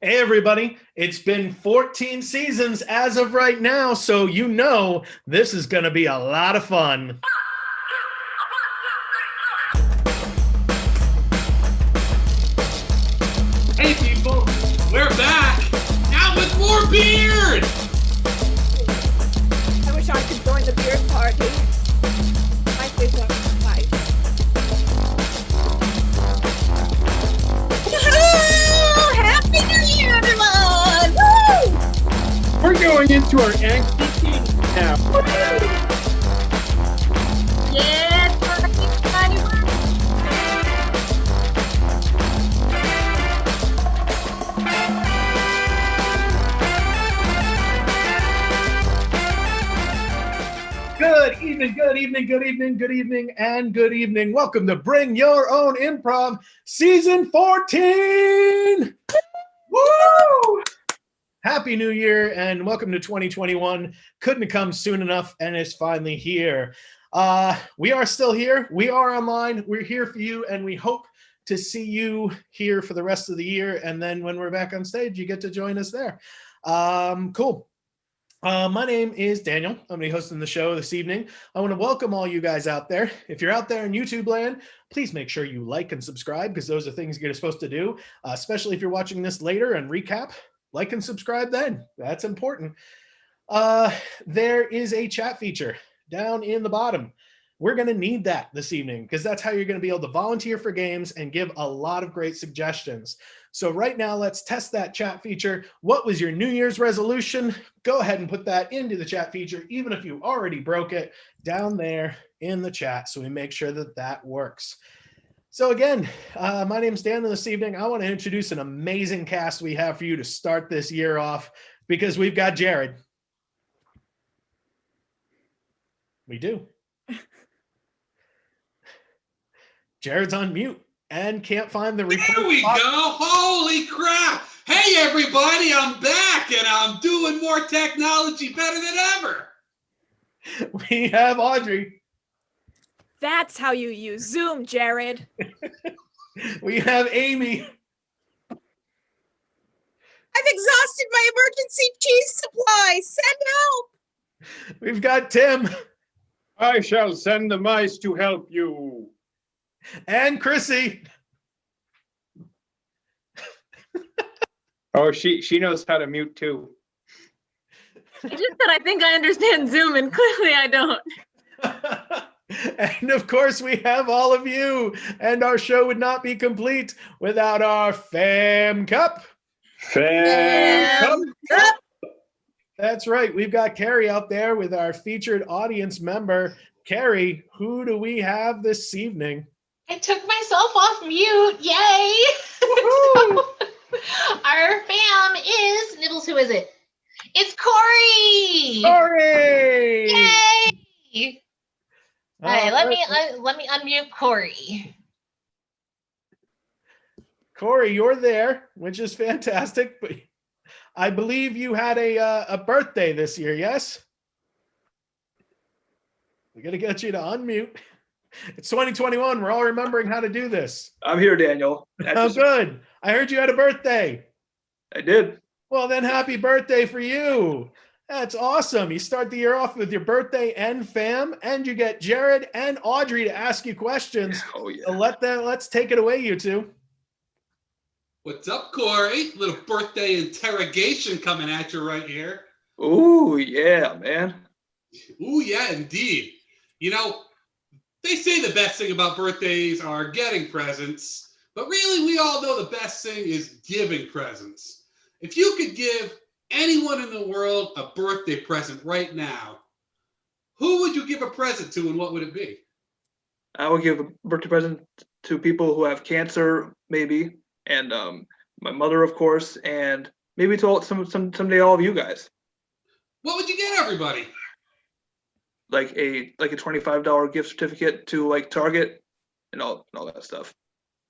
Hey everybody, it's been 14 seasons as of right now, so you know this is going to be a lot of fun. Hey people, we're back, now with more beard! I wish I could join the beard party. My favorite life. Happy New Year, everyone! Woo! We're going into our angsty teens now. Yeah, Good evening, good evening, good evening, good evening, and good evening. Welcome to Bring Your Own Improv, Season 14! Woo! Happy New Year and welcome to 2021. Couldn't have come soon enough and it's finally here. We are still here. We are online. We're here for you and we hope to see you here for the rest of the year. And then when we're back on stage, you get to join us there. Cool. My name is Daniel. I'm going to be hosting the show this evening. I want to welcome all you guys out there. If you're out there in YouTube land, please make sure you like and subscribe because those are things you're supposed to do, especially if you're watching this later and recap. Like and subscribe then. That's important. There is a chat feature down in the bottom. We're going to need that this evening because that's how you're going to be able to volunteer for games and give a lot of great suggestions. So right now, let's test that chat feature. What was your New Year's resolution? Go ahead and put that into the chat feature, even if you already broke it, down there in the chat so we make sure that that works. So again, my name's Dan, and this evening I want to introduce an amazing cast we have for you to start this year off because we've got Jared. We do. Jared's on mute and can't find the record. There we go, holy crap! Hey everybody, I'm back and I'm doing more technology better than ever! We have Audrey. That's how you use Zoom, Jared. We have Amy. I've exhausted my emergency cheese supply. Send help. We've got Tim. I shall send the mice to help you. And Chrissy. Oh, she knows how to mute too. I just said I think I understand Zoom, and clearly I don't. And of course, we have all of you. And our show would not be complete without our Fam Cup. Fam Cup. That's right. We've got Carrie out there with our featured audience member. Carrie, who do we have this evening? I took myself off mute. Yay! So, our fam is Nibbles. Who is it? It's Corey. Corey! Yay! All right, let me unmute Corey. Corey, you're there, which is fantastic. But I believe you had a birthday this year, yes? We got to get you to unmute. It's 2021. We're all remembering how to do this. I'm here, Daniel. Oh, good. I heard you had a birthday. I did. Well, then happy birthday for you. That's awesome. You start the year off with your birthday and fam, and you get Jared and Audrey to ask you questions. Oh, yeah. So let's take it away, you two. What's up, Corey? Little birthday interrogation coming at you right here. Ooh, yeah, man. Ooh, yeah, indeed. You know, they say the best thing about birthdays are getting presents, but really we all know the best thing is giving presents. If you could give anyone in the world a birthday present right now, who would you give a present to and what would it be? I would give a birthday present to people who have cancer, maybe, and my mother, of course, and maybe to someday all of you guys. What would you get everybody? Like a $25 gift certificate to like Target and all that stuff.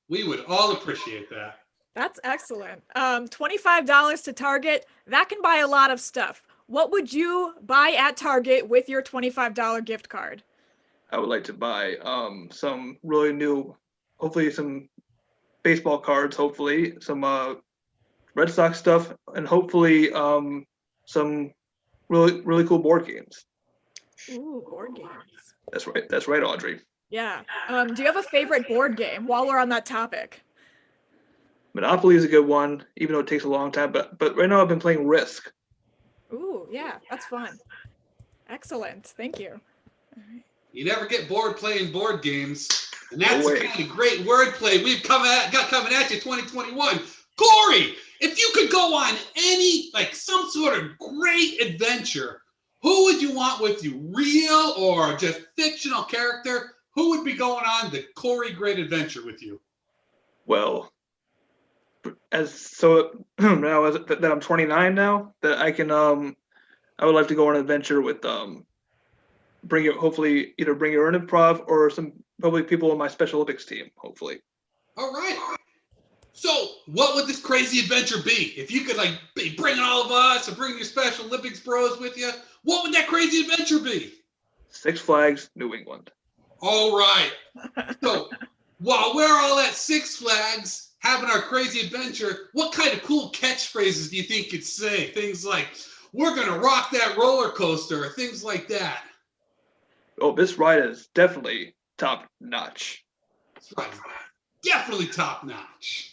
We would all appreciate that. That's excellent. $25 to Target, that can buy a lot of stuff. What would you buy at Target with your $25 gift card? I would like to buy some really new, hopefully some baseball cards, hopefully some Red Sox stuff, and hopefully some really cool board games. Ooh, board games. That's right, Audrey. Yeah. Do you have a favorite board game while we're on that topic? Monopoly is a good one, even though it takes a long time. But right now I've been playing Risk. Ooh, yeah, that's fun. Excellent. Thank you. You never get bored playing board games. And that's No the way. kind of great wordplay we've got coming at you 2021. Corey, if you could go on some sort of great adventure, who would you want with you? Real or just fictional character? Who would be going on the Corey Great Adventure with you? Well, now that I'm 29 now, that I can I would like to go on an adventure with hopefully either Bring Your Own Improv or some probably people on my Special Olympics team, hopefully. All right. So what would this crazy adventure be? If you could be bringing all of us or bring your Special Olympics bros with you, what would that crazy adventure be? Six Flags, New England. All right. So while we're all at Six Flags having our crazy adventure, what kind of cool catchphrases do you think you'd say? Things like, we're going to rock that roller coaster, or things like that. Oh, this ride is definitely top notch. That's right. Definitely top notch.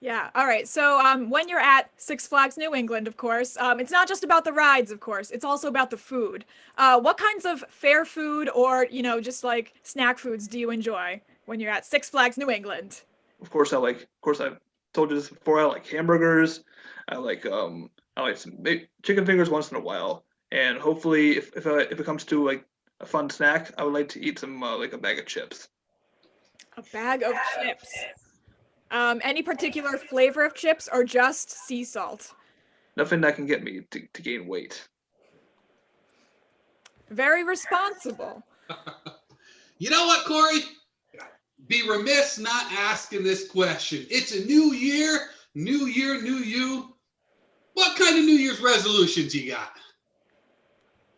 Yeah. All right. So when you're at Six Flags New England, of course, it's not just about the rides, of course. It's also about the food. What kinds of fair food or, just like snack foods do you enjoy when you're at Six Flags New England? Of course, I've told you this before. I like hamburgers. I like some chicken fingers once in a while. And hopefully, if it comes to like a fun snack, I would like to eat some a bag of chips. A bag of chips. Any particular flavor of chips or just sea salt? Nothing that can get me to gain weight. Very responsible. You know what, Corey? Be remiss not asking this question. It's a new year, new you. What kind of New Year's resolutions you got?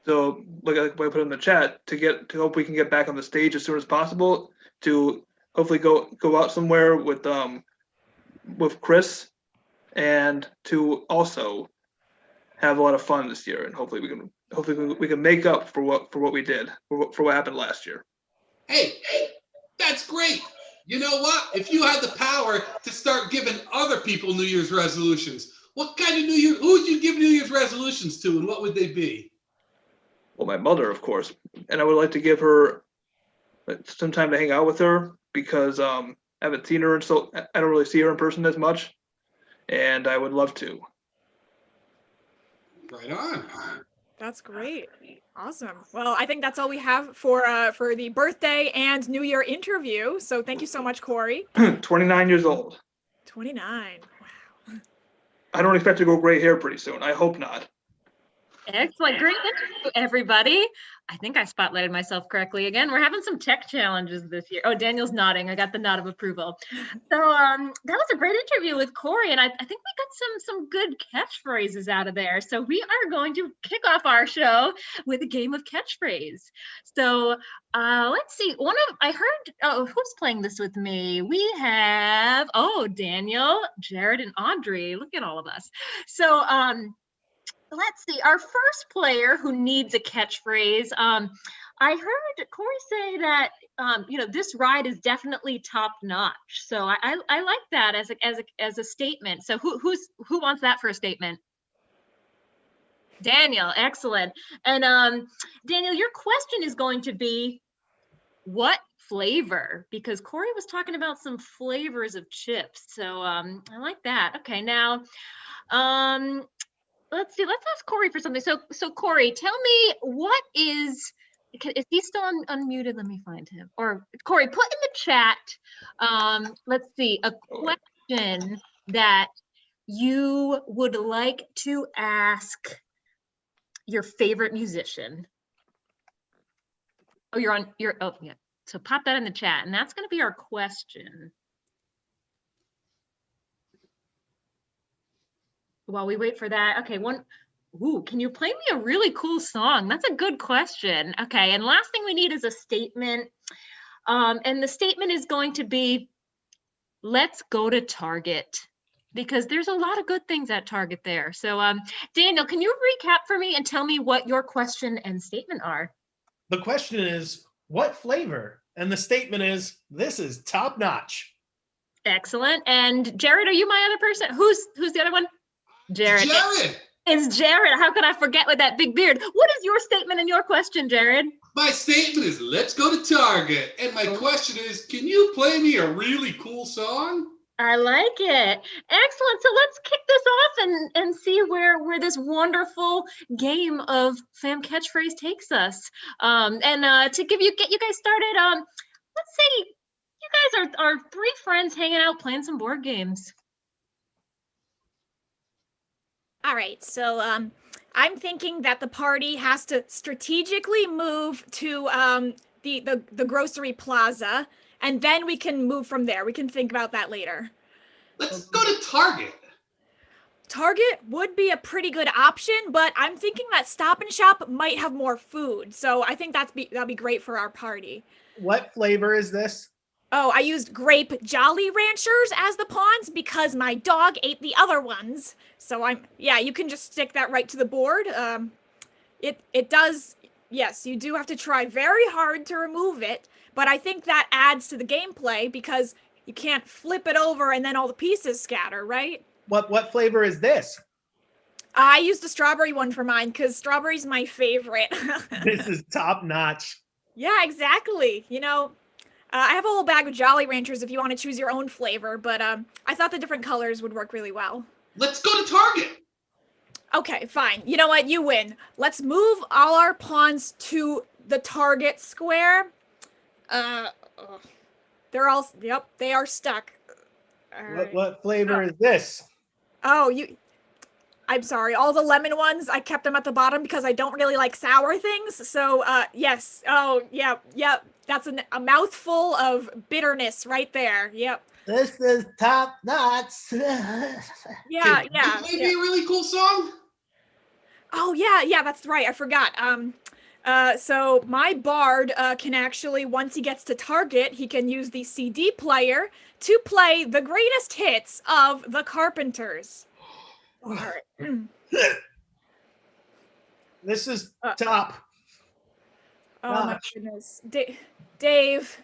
So, like I put in the chat, to hope we can get back on the stage as soon as possible, to hopefully go out somewhere with Chris, and to also have a lot of fun this year, and hopefully we can make up for what we did for what happened last year. Hey, that's great. You know what? If you had the power to start giving other people New Year's resolutions, what kind of who would you give New Year's resolutions to, and what would they be? Well, my mother, of course, and I would like to give her some time to hang out with her, because I haven't seen her, and so I don't really see her in person as much, and I would love to. Right on. That's great. Awesome. Well, I think that's all we have for the birthday and New Year interview. So thank you so much, Corey. 29 years old. 29. Wow. I don't expect to grow gray hair pretty soon. I hope not. Excellent. Great interview, everybody. I think I spotlighted myself correctly again. We're having some tech challenges this year. Oh, Daniel's nodding. I got the nod of approval. So that was a great interview with Corey, and I think we got some good catchphrases out of there. So we are going to kick off our show with a game of catchphrase. So let's see. I heard, who's playing this with me? We have, Daniel, Jared, and Audrey. Look at all of us. So let's see, our first player who needs a catchphrase. I heard Corey say that this ride is definitely top notch. So I like that as a statement. So who wants that for a statement? Daniel, excellent. And Daniel, your question is going to be, what flavor? Because Corey was talking about some flavors of chips. So I like that. Okay, now let's see. Let's ask Corey for something. So Corey, tell me, what is he still unmuted? Let me find him. Or Corey, put in the chat. Let's see, a question that you would like to ask your favorite musician. Oh, yeah. So pop that in the chat, and that's going to be our question. While we wait for that, okay, can you play me a really cool song? That's a good question. Okay, and last thing we need is a statement. And the statement is going to be, let's go to Target. because there's a lot of good things at Target there. So, Daniel, can you recap for me and tell me what your question and statement are? The question is, what flavor? And the statement is, this is top notch. Excellent. And Jared, are you my other person? Who's the other one? Jared. Jared! It's Jared. How could I forget with that big beard? What is your statement and your question, Jared? My statement is, let's go to Target. And my question is, can you play me a really cool song? I like it. Excellent. So let's kick this off and see where this wonderful game of Fam Catchphrase takes us. And to get you guys started, let's say you guys are three friends hanging out playing some board games. All right, so I'm thinking that the party has to strategically move to the grocery plaza, and then we can move from there. We can think about that later. Let's go to Target. Target would be a pretty good option, but I'm thinking that Stop and Shop might have more food, so I think that'd be great for our party. What flavor is this? Oh, I used grape Jolly Ranchers as the pawns because my dog ate the other ones. So you can just stick that right to the board. It does, yes, you do have to try very hard to remove it, but I think that adds to the gameplay because you can't flip it over and then all the pieces scatter, right? What flavor is this? I used the strawberry one for mine because strawberry's my favorite. This is top notch. Yeah, exactly. You know, I have a whole bag of Jolly Ranchers if you want to choose your own flavor, but I thought the different colors would work really well. Let's go to Target. Okay, fine. You know what? You win. Let's move all our pawns to the Target square. They're all, yep, they are stuck. All right. What flavor is this? Oh, I'm sorry. All the lemon ones, I kept them at the bottom because I don't really like sour things. So, yes. Oh, yeah. That's a mouthful of bitterness right there. Yep. This is top notch. Yeah. Can you play me a really cool song? Oh, yeah, that's right. I forgot. So my bard can actually, once he gets to Target, he can use the CD player to play the greatest hits of the Carpenters. All right. This is top. Oh my goodness. Dave.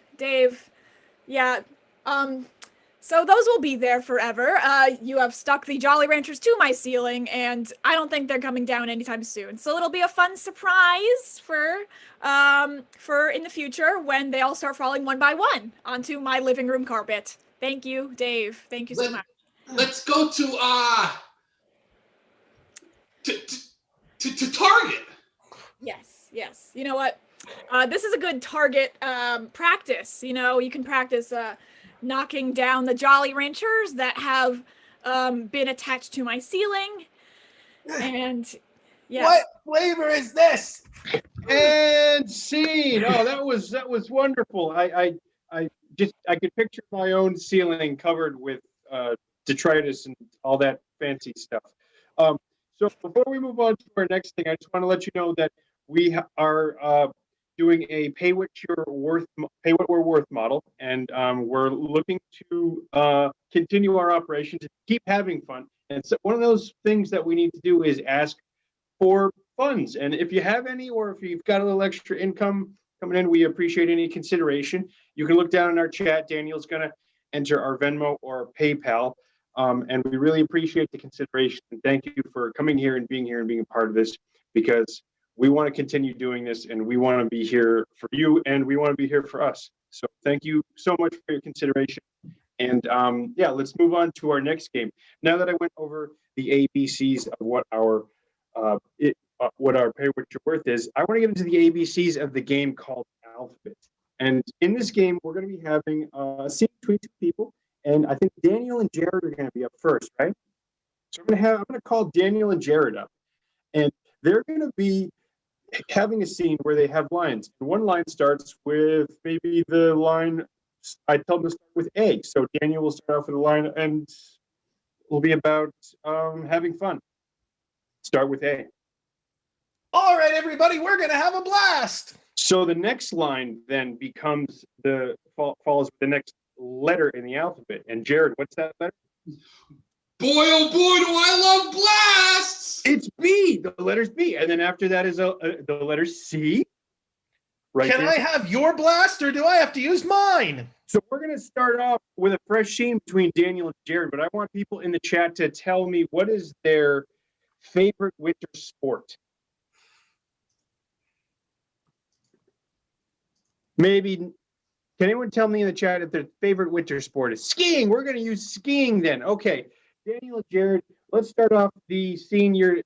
Yeah. So those will be there forever. You have stuck the Jolly Ranchers to my ceiling, and I don't think they're coming down anytime soon. So it'll be a fun surprise for in the future when they all start falling one by one onto my living room carpet. Thank you, Dave. Thank you so much. Let's go to Target. Yes. You know what? This is a good Target practice. You know, you can practice knocking down the Jolly Ranchers that have been attached to my ceiling. And yes. What flavor is this? And scene. Oh, that was wonderful. I could picture my own ceiling covered with detritus and all that fancy stuff. So before we move on to our next thing, I just want to let you know that we are doing a pay what we're worth model, and we're looking to continue our operation to keep having fun. And so one of those things that we need to do is ask for funds. And if you have any, or if you've got a little extra income coming in, we appreciate any consideration. You can look down in our chat. Daniel's going to enter our Venmo or PayPal. And we really appreciate the consideration. And thank you for coming here and being a part of this, because we want to continue doing this, and we want to be here for you, and we want to be here for us. So thank you so much for your consideration. And let's move on to our next game. Now that I went over the ABCs of what our pay what you're worth is, I want to get into the ABCs of the game called Alphabet. And in this game, we're going to be having a scene between two people, and I think Daniel and Jared are going to be up first, right? So I'm going to call Daniel and Jared up, and they're going to be having a scene where they have lines. And one line starts with maybe the line, I tell them to start with A. So Daniel will start off with a line, and it'll be about having fun. Start with A. All right, everybody, we're going to have a blast. So the next line then becomes follows the next letter in the alphabet. And Jared, what's that letter? Boy, oh boy, do I love blasts! It's B. The letter's B. And then after that is the letter C. Right Can there. I have your blast or do I have to use mine? So we're going to start off with a fresh scene between Daniel and Jared, but I want people in the chat to tell me what is their favorite winter sport. Maybe, can anyone tell me in the chat if their favorite winter sport is skiing? We're going to use skiing then. Okay, Daniel and Jared, let's start off the scene. Your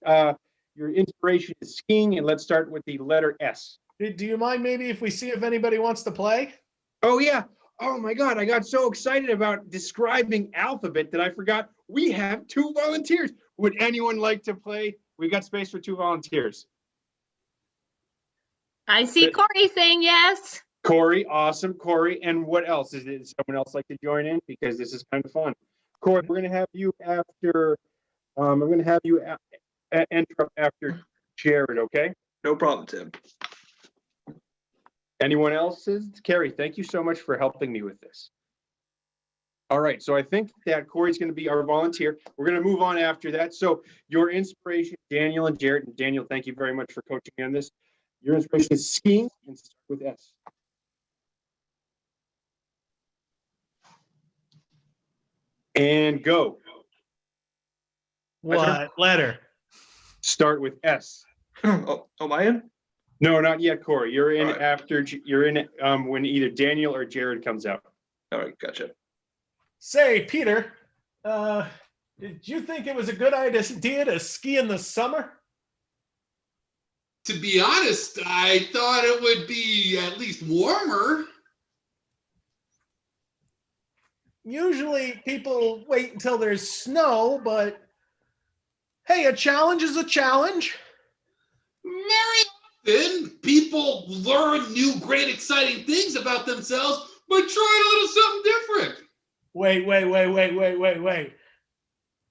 inspiration is skiing, and let's start with the letter S. Do you mind maybe if we see if anybody wants to play? Oh, yeah. Oh, my God. I got so excited about describing alphabet that I forgot we have 2 volunteers. Would anyone like to play? We got space for 2 volunteers. I see Corey saying yes. Corey, awesome. Corey, and what else? Is someone else like to join in? Because this is kind of fun. Corey, we're going to have you after, I'm going to have you enter after Jared, okay? No problem, Tim. Anyone else? Carrie, thank you so much for helping me with this. All right, so I think that Corey's going to be our volunteer. We're going to move on after that. So your inspiration, Daniel and Jared. And Daniel, thank you very much for coaching me on this. Your inspiration is skiing, and start with S. And go. What letter? Start with S. Oh, am I in? No, not yet, Corey. You're in All right. after. You're in when either Daniel or Jared comes out. All right, gotcha. Say, Peter, did you think it was a good idea to ski in the summer? To be honest, I thought it would be at least warmer. Usually people wait until there's snow, but hey, a challenge is a challenge. Very often, people learn new, great, exciting things about themselves by trying a little something different. Wait.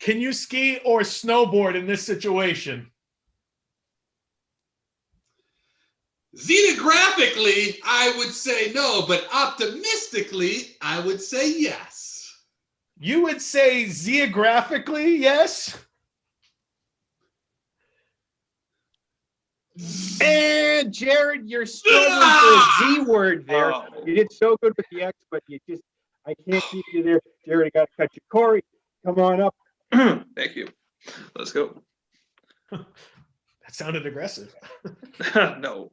Can you ski or snowboard in this situation? Xenographically, I would say no, but optimistically, I would say yes. You would say geographically, yes? And Jared, you're struggling for a Z word there. Oh. You did so good with the X, but I can't keep you there. Jared, I got to cut you. Corey, come on up. Thank you. Let's go. That sounded aggressive. No.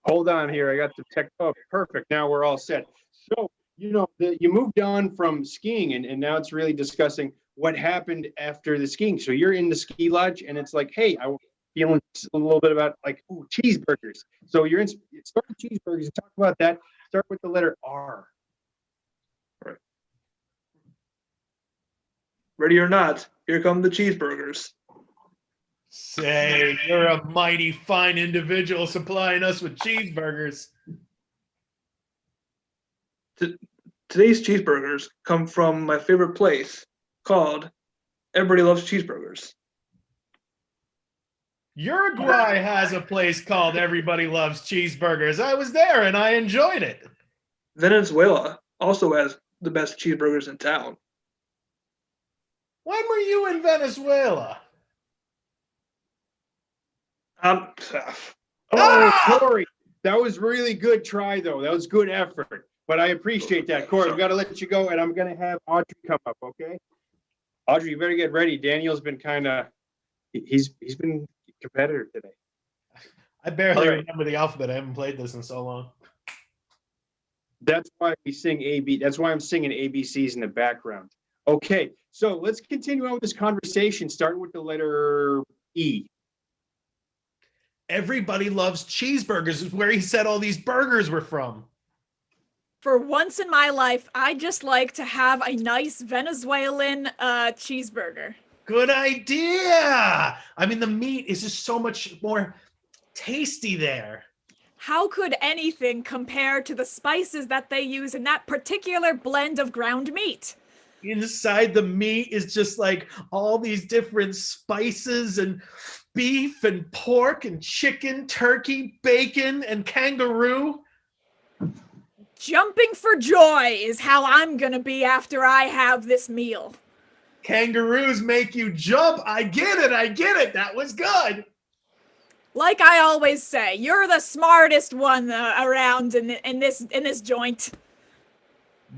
Hold on here. I got the tech. Oh, perfect. Now we're all set. So, you moved on from skiing and now it's really discussing what happened after the skiing. So you're in the ski lodge and it's like, hey, I'm feeling a little bit about like, ooh, cheeseburgers. So you're in, start with cheeseburgers and talk about that. Start with the letter R. All right. Ready or not, here come the cheeseburgers. Say, you're a mighty fine individual supplying us with cheeseburgers. Today's cheeseburgers come from my favorite place called Everybody Loves Cheeseburgers. Uruguay has a place called Everybody Loves Cheeseburgers. I was there and I enjoyed it. Venezuela also has the best cheeseburgers in town. When were you in Venezuela? Corey, that was really good try, though. That was good effort. But I appreciate that. Corey, we got to let you go, and I'm going to have Audrey come up, okay? Audrey, you better get ready. Daniel's been kind of, he's been competitive today. I barely All right. remember the alphabet. I haven't played this in so long. That's why we sing AB. That's why I'm singing ABCs in the background. Okay, so let's continue on with this conversation, starting with the letter E. Everybody Loves Cheeseburgers is where he said all these burgers were from. For once in my life, I just like to have a nice Venezuelan cheeseburger. Good idea. I mean, the meat is just so much more tasty there. How could anything compare to the spices that they use in that particular blend of ground meat? Inside the meat is just like all these different spices and beef and pork and chicken, turkey, bacon, and kangaroo. Jumping for joy is how I'm gonna be after I have this meal. Kangaroos make you jump. I get it. That was good. Like I always say, you're the smartest one around in this joint.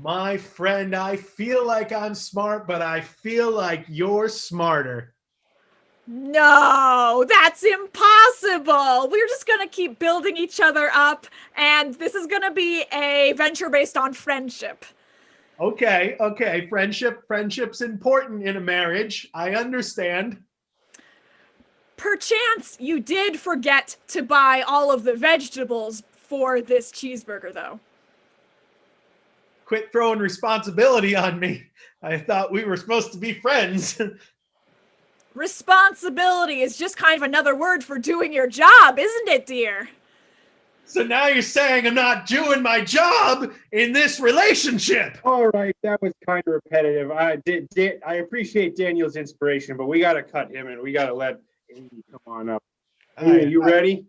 My friend, I feel like I'm smart, but I feel like you're smarter. No, that's impossible. We're just gonna keep building each other up, and this is gonna be a venture based on friendship. Okay. Friendship's important in a marriage. I understand. Perchance you did forget to buy all of the vegetables for this cheeseburger, though. Quit throwing responsibility on me. I thought we were supposed to be friends. Responsibility is just kind of another word for doing your job, isn't it, dear? So now you're saying I'm not doing my job in this relationship. All right, that was kind of repetitive. I appreciate Daniel's inspiration, but we got to cut him and we got to let Amy come on up. Amy, are you ready?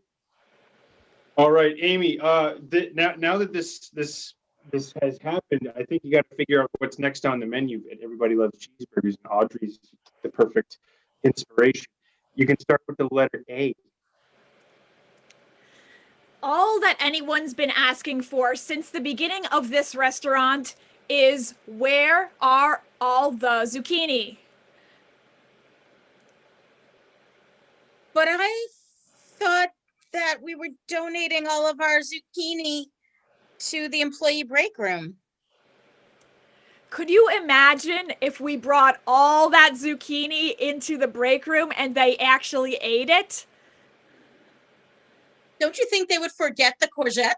All right, Amy. Now that this has happened, I think you got to figure out what's next on the menu. Everybody loves cheeseburgers, and Audrey's the perfect inspiration. You can start with the letter A. All that anyone's been asking for since the beginning of this restaurant is, where are all the zucchini? But I thought that we were donating all of our zucchini to the employee break room. Could you imagine if we brought all that zucchini into the break room and they actually ate it? Don't you think they would forget the courgette?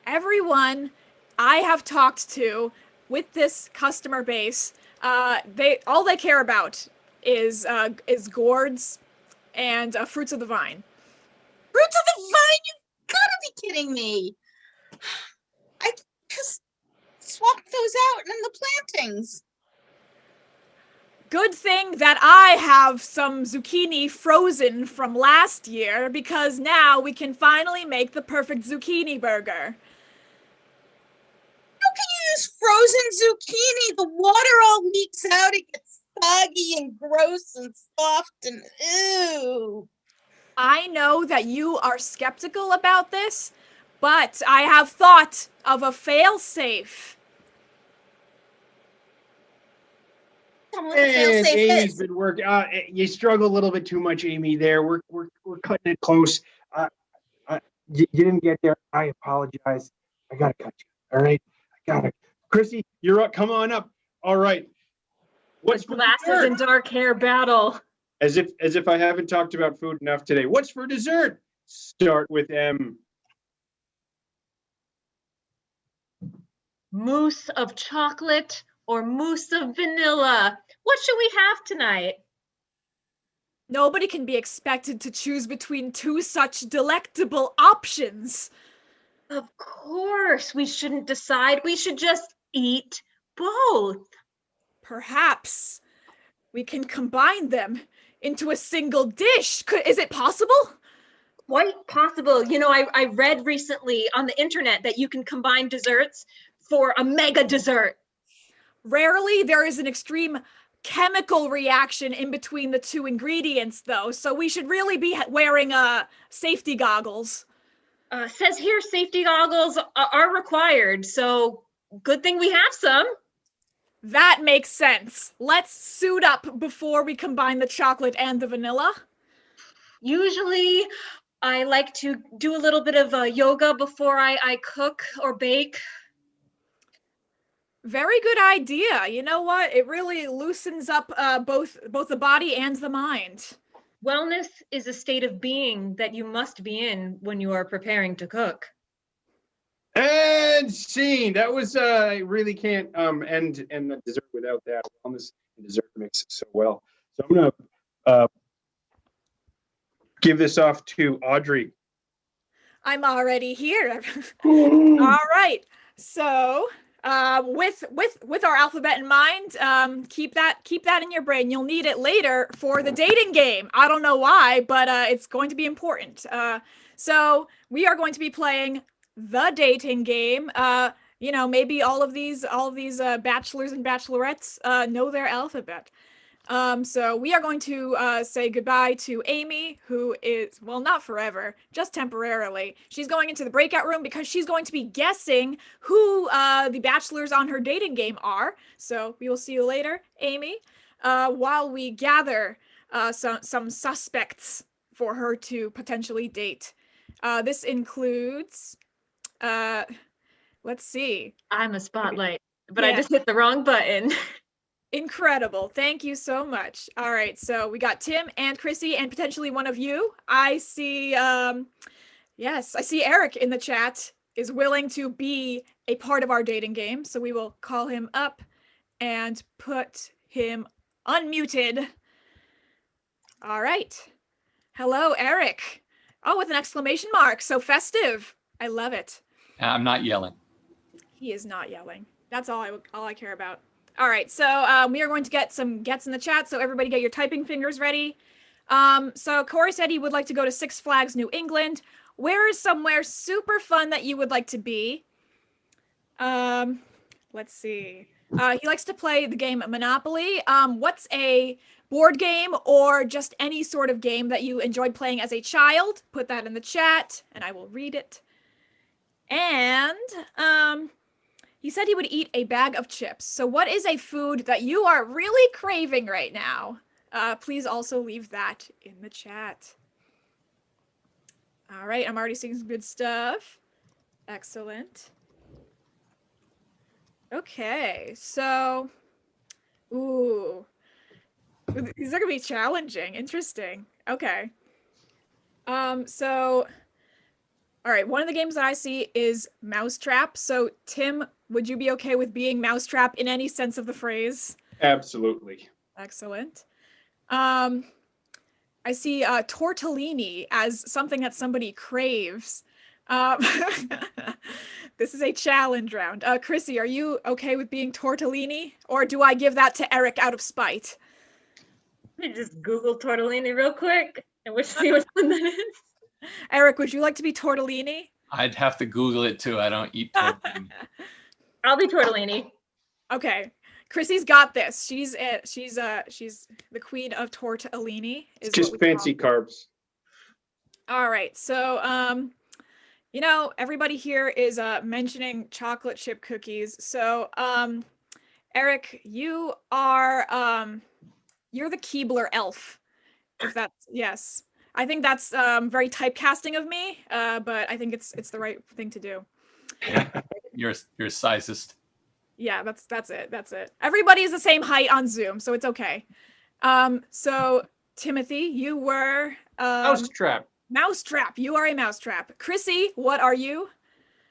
Everyone I have talked to with this customer base, all they care about is gourds and fruits of the vine. Fruits of the vine? You gotta be kidding me. I just swapped those out in the plantings. Good thing that I have some zucchini frozen from last year, because now we can finally make the perfect zucchini burger. How can you use frozen zucchini? The water all leaks out. It gets soggy and gross and soft and ew. I know that you are skeptical about this, but I have thought of a fail-safe. And Amy's been working. You struggle a little bit too much, Amy. There, we're cutting it close. You didn't get there. I apologize. I gotta cut you. All right, I gotta. Chrissy, you're up. Come on up. All right. What's for Glasses dessert? and dark hair battle. As if I haven't talked about food enough today. What's for dessert? Start with M. Mousse of chocolate or mousse of vanilla? What should we have tonight? Nobody can be expected to choose between two such delectable options. Of course, we shouldn't decide. We should just eat both. Perhaps we can combine them into a single dish. Is it possible? Quite possible. You know, I read recently on the internet that you can combine desserts for a mega dessert. Rarely there is an extreme chemical reaction in between the two ingredients, though, so we should really be wearing safety goggles. Says here safety goggles are required, so good thing we have some. That makes sense. Let's suit up before we combine the chocolate and the vanilla. Usually, I like to do a little bit of yoga before I cook or bake. Very good idea. You know what? It really loosens up both the body and the mind. Wellness is a state of being that you must be in when you are preparing to cook. And scene. That was I really can't end the dessert without that. Wellness and dessert mix so well. So I'm gonna give this off to Audrey. I'm already here. All right. So with our alphabet in mind, keep that in your brain. You'll need it later for the dating game. I don't know why, but it's going to be important. So we are going to be playing the dating game. Maybe all of these bachelors and bachelorettes know their alphabet. So we are going to say goodbye to Amy, who is, well, not forever, just temporarily. She's going into the breakout room because she's going to be guessing who the bachelors on her dating game are. So we will see you later, Amy, while we gather some suspects for her to potentially date. This includes, let's see. I'm a spotlight, but I Yeah. just hit the wrong button. Incredible. Thank you so much. All right. So we got Tim and Chrissy and potentially one of you. I see, yes, I see Eric in the chat is willing to be a part of our dating game. So we will call him up and put him unmuted. All right. Hello, Eric. Oh, with an exclamation mark. So festive. I love it. I'm not yelling. He is not yelling. That's all I care about. All right, so we are going to get some gets in the chat, so everybody get your typing fingers ready. So Corey said he would like to go to Six Flags New England. Where is somewhere super fun that you would like to be? Let's see. He likes to play the game Monopoly. What's a board game or just any sort of game that you enjoyed playing as a child? Put that in the chat, and I will read it. And he said he would eat a bag of chips. So what is a food that you are really craving right now? Please also leave that in the chat. All right, I'm already seeing some good stuff. Excellent. Okay, so, ooh, these are gonna be challenging. Interesting. Okay. So, all right, one of the games that I see is Mousetrap. So, Tim, would you be okay with being Mousetrap in any sense of the phrase? Absolutely. Excellent. I see tortellini as something that somebody craves. This is a challenge round. Chrissy, are you okay with being tortellini? Or do I give that to Eric out of spite? Let me just Google tortellini real quick and we'll see which one that is. Eric, would you like to be tortellini? I'd have to Google it too. I don't eat tortellini. I'll be tortellini. Okay. Chrissy's got this. She's the queen of tortellini. Is Just what we fancy call it. carbs. All right. So, everybody here is mentioning chocolate chip cookies. So, Eric, you are you're the Keebler elf. If that's yes. I think that's very typecasting of me, but I think it's the right thing to do. You're sizest. Yeah, that's it. Everybody is the same height on Zoom, so it's okay. So Timothy, you were Mousetrap. Mousetrap. You are a mousetrap. Chrissy, what are you?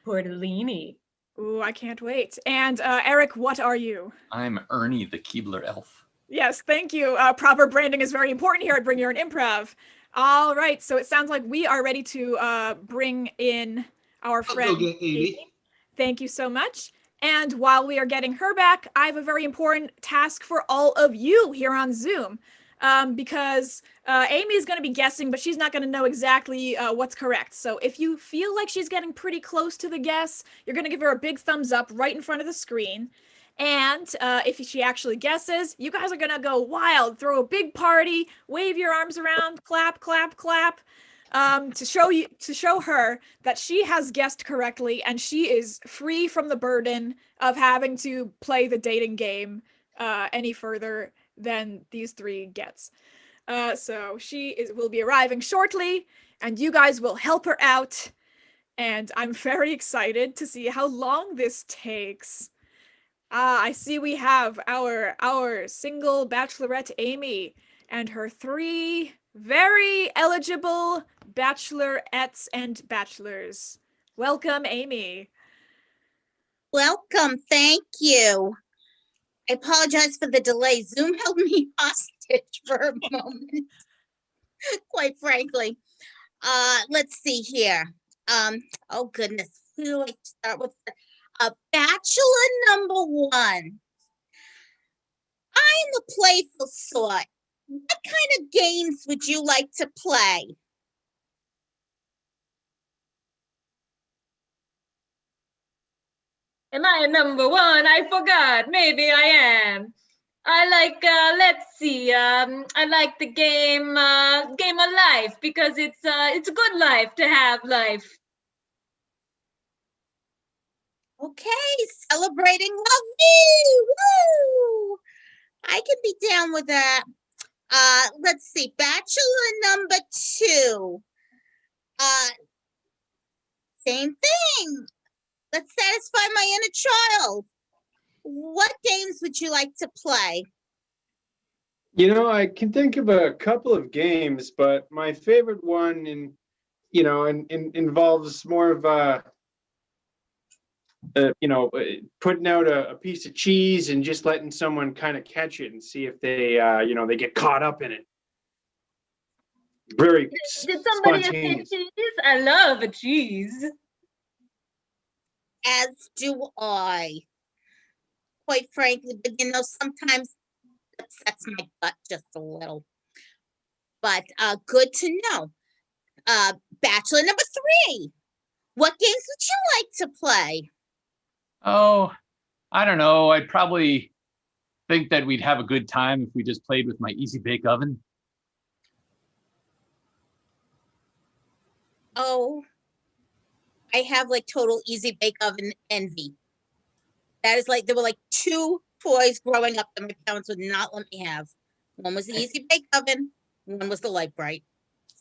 Tortellini. Ooh, I can't wait. And Eric, what are you? I'm Ernie, the Keebler elf. Yes, thank you. Proper branding is very important here at Bring Your Own Improv. All right, so it sounds like we are ready to bring in our friend. I'll go get Amy. Thank you so much. And while we are getting her back, I have a very important task for all of you here on Zoom. Because Amy is going to be guessing, but she's not going to know exactly what's correct. So if you feel like she's getting pretty close to the guess, you're going to give her a big thumbs up right in front of the screen. And if she actually guesses, you guys are going to go wild, throw a big party, wave your arms around, clap, clap, clap, to show her that she has guessed correctly and she is free from the burden of having to play the dating game any further than these three gets. So she will be arriving shortly, and you guys will help her out. And I'm very excited to see how long this takes. I see we have our single bachelorette Amy and her three very eligible bachelorettes and bachelors. Welcome, Amy. Welcome. Thank you. I apologize for the delay. Zoom held me hostage for a moment, quite frankly. Let's see here. Oh goodness, who do I start with? Bachelor number one. I'm a playful sort. What kind of games would you like to play? Am I a number one? I forgot. Maybe I am. I like, let's see, I like the game of life because it's a good life to have life. Okay, celebrating lovely. Woo! I can be down with that. Let's see, bachelor number 2. Same thing. Let's satisfy my inner child. What games would you like to play? I can think of a couple of games, but my favorite one involves more of putting out a piece of cheese and just letting someone kind of catch it and see if they they get caught up in it. Very Did somebody say spontaneous. cheese? I love a cheese. As do I. Quite frankly, but sometimes it upsets my butt just a little. But good to know. Bachelor number 3. What games would you like to play? Oh, I don't know. I'd probably think that we'd have a good time if we just played with my easy bake oven. Oh, I have like total easy bake oven envy. That is like, there were like 2 toys growing up that my parents would not let me have. One was the easy bake oven, one was the Light Bright.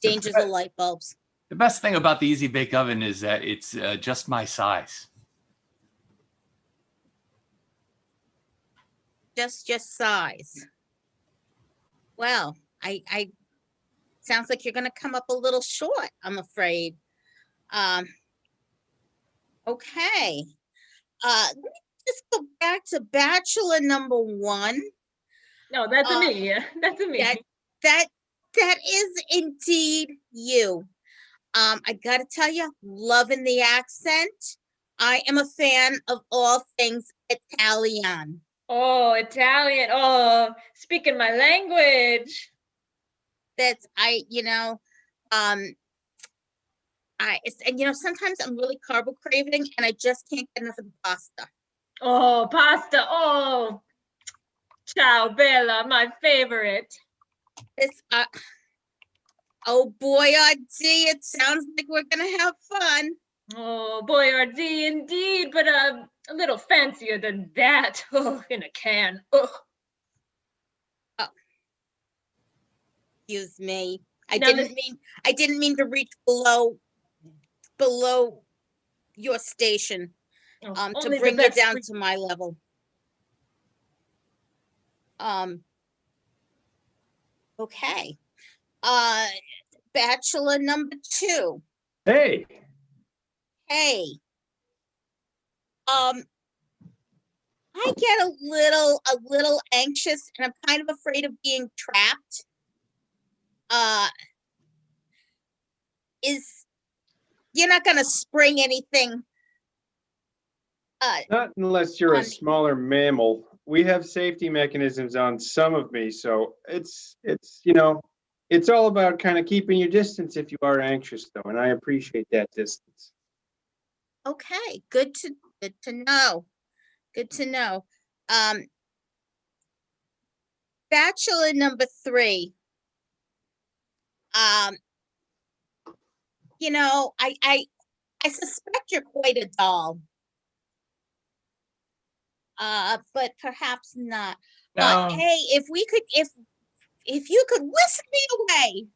Dangers of light bulbs. The best thing about the easy bake oven is that it's just my size. Just size. Well, I sounds like you're gonna come up a little short, I'm afraid. Okay. Let me just go back to bachelor number 1. No, that's a me. That's a me. That is indeed you. I gotta tell you, loving the accent. I am a fan of all things Italian. Oh, Italian. Oh, speaking my language. Sometimes I'm really carb craving and I just can't get enough of the pasta. Oh, pasta. Oh, ciao bella, my favorite. Oh Boyardee, it sounds like we're gonna have fun. Oh, Boyardee indeed, but a little fancier than that. Oh, in a can. Oh. Excuse me. I Now didn't mean to reach below your station to only the bring you best down for- to my level. Okay. Bachelor number 2. Hey, Hey. I get a little anxious and I'm kind of afraid of being trapped. You're not gonna spring anything? not unless you're a on- smaller mammal. We have safety mechanisms on some of me, so it's all about kind of keeping your distance if you are anxious, though, and I appreciate that distance. Okay, good to know. Good to know. Bachelor number 3. I suspect you're quite a doll. But perhaps not. But No. hey, if you could whisk me away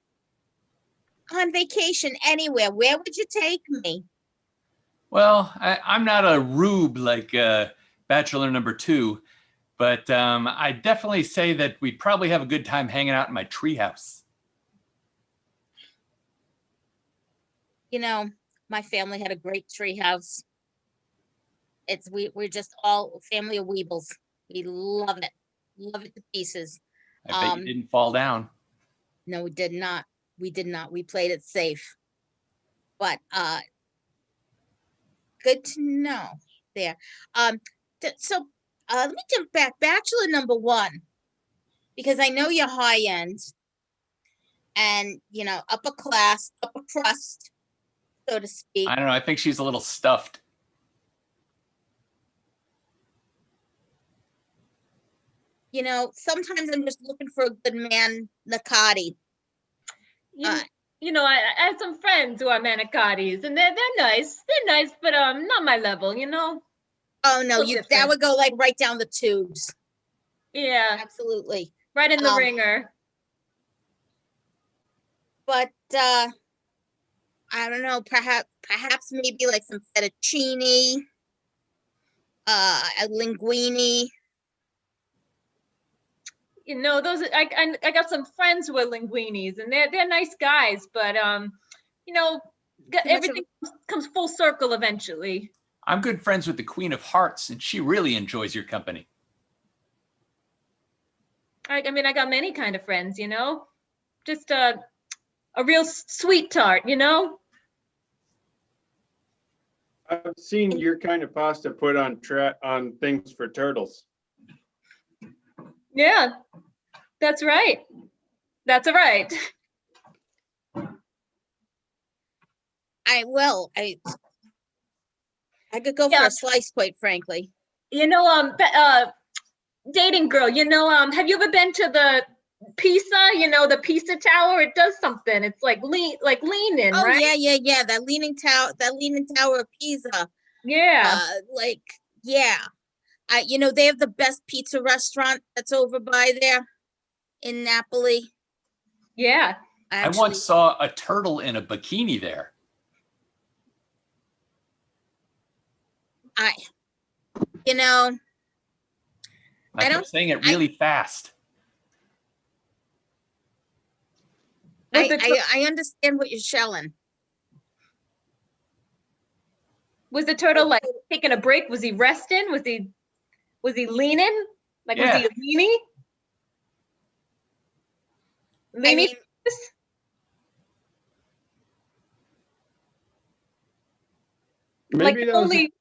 on vacation anywhere, where would you take me? Well, I'm not a rube like Bachelor number 2, but I definitely say that we'd probably have a good time hanging out in my treehouse. My family had a great treehouse. We're just all a family of weebles. We love it to pieces. I bet you didn't fall down. No, we did not. We did not. We played it safe. But good to know there. So let me jump back. Bachelor number 1, because I know you're high end and upper class, upper crust, so to speak. I don't know. I think she's a little stuffed. sometimes I'm just looking for a good man, Nakati. I have some friends who are manicotis, and they're nice. They're nice, but not my level, Oh no, Little that different. would go like right down the tubes. Yeah, Absolutely. right in the ringer. But I don't know, perhaps maybe like some fettuccine, a linguine. Those I got some friends who are linguinis, and they're nice guys, but everything comes full circle eventually. I'm good friends with the Queen of Hearts, and she really enjoys your company. I got many kind of friends, just a real sweet tart, I've seen your kind of pasta put on things for turtles. Yeah, that's right. That's right. I could go for a slice, quite frankly. Dating girl, have you ever been to the Pisa, the Pisa Tower? It does something. It's like leaning, Oh, right? yeah. That leaning tower of Pisa. Yeah. Yeah. They have the best pizza restaurant that's over by there in Napoli. Yeah. I once saw a turtle in a bikini there. I kept saying it really fast. I understand what you're shelling. Was the turtle like taking a break? Was he resting? Was he leaning? Like, was he a leanie? Leanie? Like, only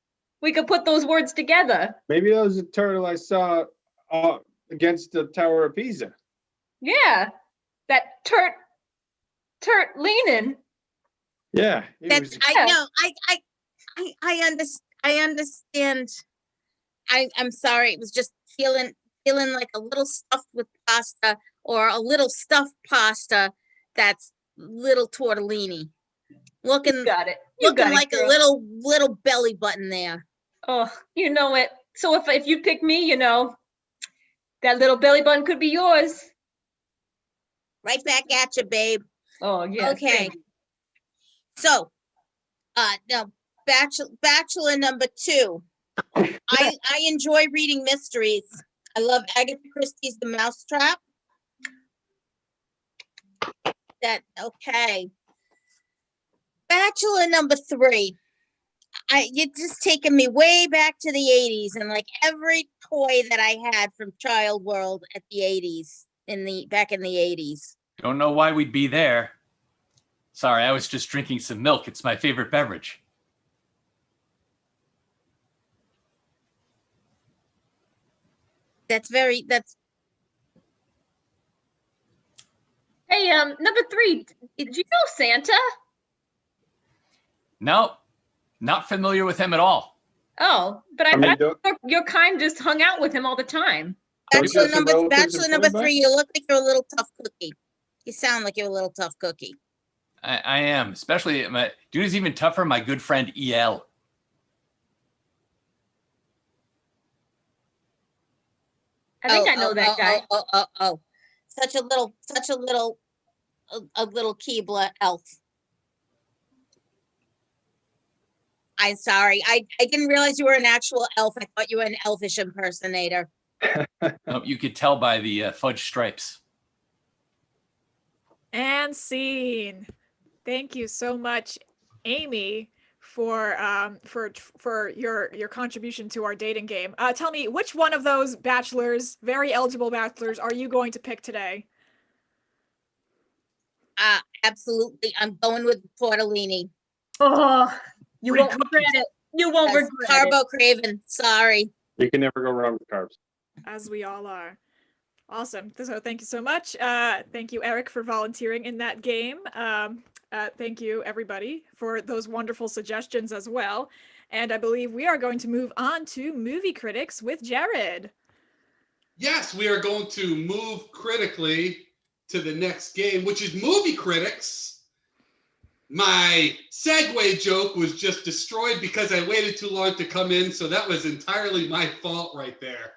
we could put those words together. Maybe that was a turtle I saw against the Tower of Pisa. Yeah, that turt leaning. Yeah, I understand. I'm sorry. It was just feeling like a little stuffed with pasta, or a little stuffed pasta that's little tortellini. Looking like a little belly button there. Oh, you know it. So if you pick me, that little belly button could be yours. Right back at you, babe. Oh, yeah. Okay. So, now, Bachelor number 2. I enjoy reading mysteries. I love Agatha Christie's The Mousetrap. Okay. Bachelor number 3. You're just taking me way back to the 80s, and like every toy that I had from Child World at the 80s, back in the 80s. Don't know why we'd be there. Sorry, I was just drinking some milk. It's my favorite beverage. Hey, number 3, did you know Santa? No, not familiar with him at all. Oh, but I thought your kind just hung out with him all the time. Bachelor number 3, you look like you're a little tough cookie. You sound like you're a little tough cookie. I am, especially dude is even tougher. My good friend EL. I think I know that guy. Oh, such a little Keebler elf. I'm sorry. I didn't realize you were an actual elf. I thought you were an elfish impersonator. No, you could tell by the fudge stripes. And scene. Thank you so much, Amy, for your contribution to our dating game. Tell me, which one of those bachelors, very eligible bachelors, are you going to pick today? Absolutely. I'm going with tortellini. Oh, you won't regret it. You won't regret it. Carbo craven. Sorry. You can never go wrong with carbs. As we all are. Awesome. So thank you so much. Thank you, Eric, for volunteering in that game. Thank you, everybody, for those wonderful suggestions as well. And I believe we are going to move on to movie critics with Jared. Yes, we are going to move critically to the next game, which is Movie Critics. My segue joke was just destroyed because I waited too long to come in, so that was entirely my fault right there.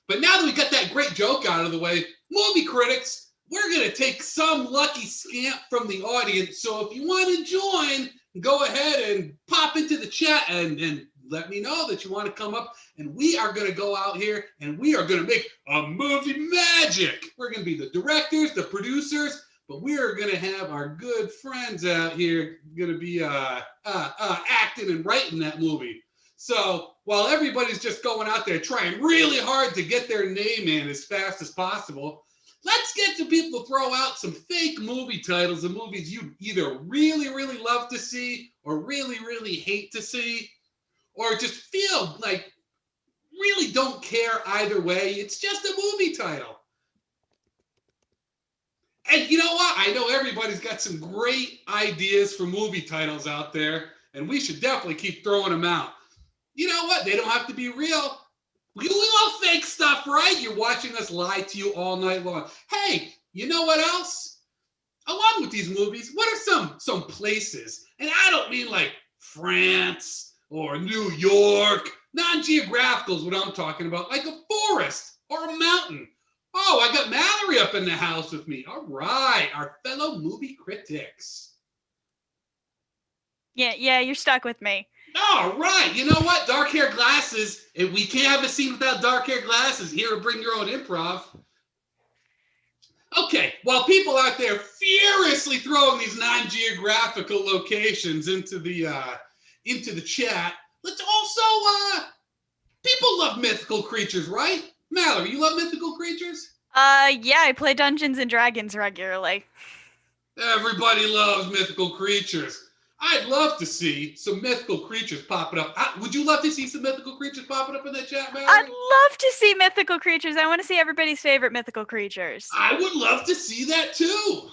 But now that we got that great joke out of the way, Movie Critics, we're going to take some lucky scamp from the audience. So if you want to join, go ahead and pop into the chat and let me know that you want to come up. And we are going to go out here and we are going to make a movie magic. We're going to be the directors, the producers, but we are going to have our good friends out here going to be acting and writing that movie. So while everybody's just going out there trying really hard to get their name in as fast as possible, let's get some people to throw out some fake movie titles of movies you either really, really love to see or really, really hate to see, or just feel like really don't care either way. It's just a movie title. And you know what? I know everybody's got some great ideas for movie titles out there, and we should definitely keep throwing them out. You know what? They don't have to be real. We love fake stuff, right? You're watching us lie to you all night long. Hey, you know what else? Along with these movies, what are some places? And I don't mean like France or New York. Non-geographical is what I'm talking about, like a forest or a mountain. Oh, I got Mallory up in the house with me. All right, our fellow movie critics. Yeah, you're stuck with me. All right, you know what? Dark hair glasses. If we can't have a scene without dark hair glasses, here at Bring Your Own Improv. Okay, while people out there furiously throwing these non-geographical locations into the chat, let's also people love mythical creatures, right? Mallory, you love mythical creatures? Yeah, I play Dungeons and Dragons regularly. Everybody loves mythical creatures. I'd love to see some mythical creatures popping up. Would you love to see some mythical creatures popping up in that chat, Mallory? I'd love to see mythical creatures. I want to see everybody's favorite mythical creatures. I would love to see that too.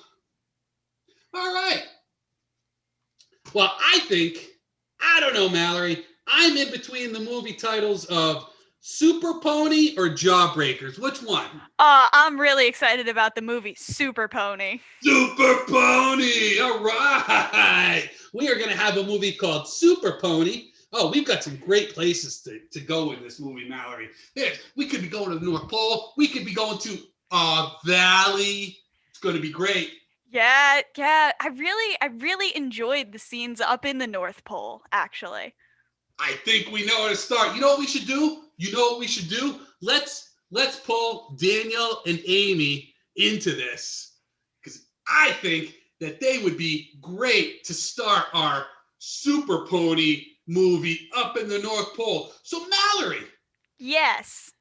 All right. Well, I don't know, Mallory. I'm in between the movie titles of Super Pony or Jawbreakers. Which one? I'm really excited about the movie Super Pony. Super Pony. All right. We are going to have a movie called Super Pony. Oh, we've got some great places to go in this movie, Mallory. We could be going to the North Pole. We could be going to Valley. It's going to be great. Yeah. I really enjoyed the scenes up in the North Pole, actually. I think we know where to start. You know what we should do? Let's pull Daniel and Amy into this, because I think that they would be great to start our Super Pony movie up in the North Pole. So Mallory. Yes.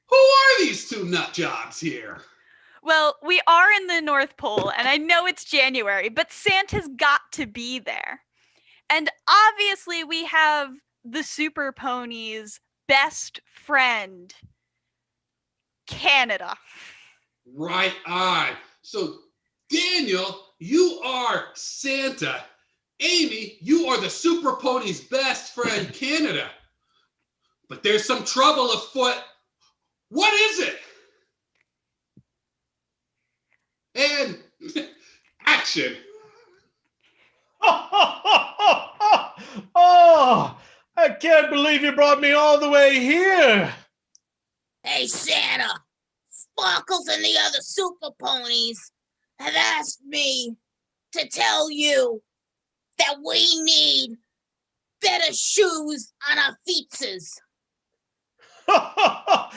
Who are these two nut jobs here? Well, we are in the North Pole, and I know it's January, but Santa's got to be there. And obviously we have the Super Pony's best friend, Canada. Right on. So Daniel, you are Santa. Amy, you are the Super Pony's best friend, Canada. But there's some trouble afoot. What is it? And action. Oh, I can't believe you brought me all the way here. Hey, Santa, Sparkles and the other Super Ponies have asked me to tell you that we need better shoes on our feetses. Oh,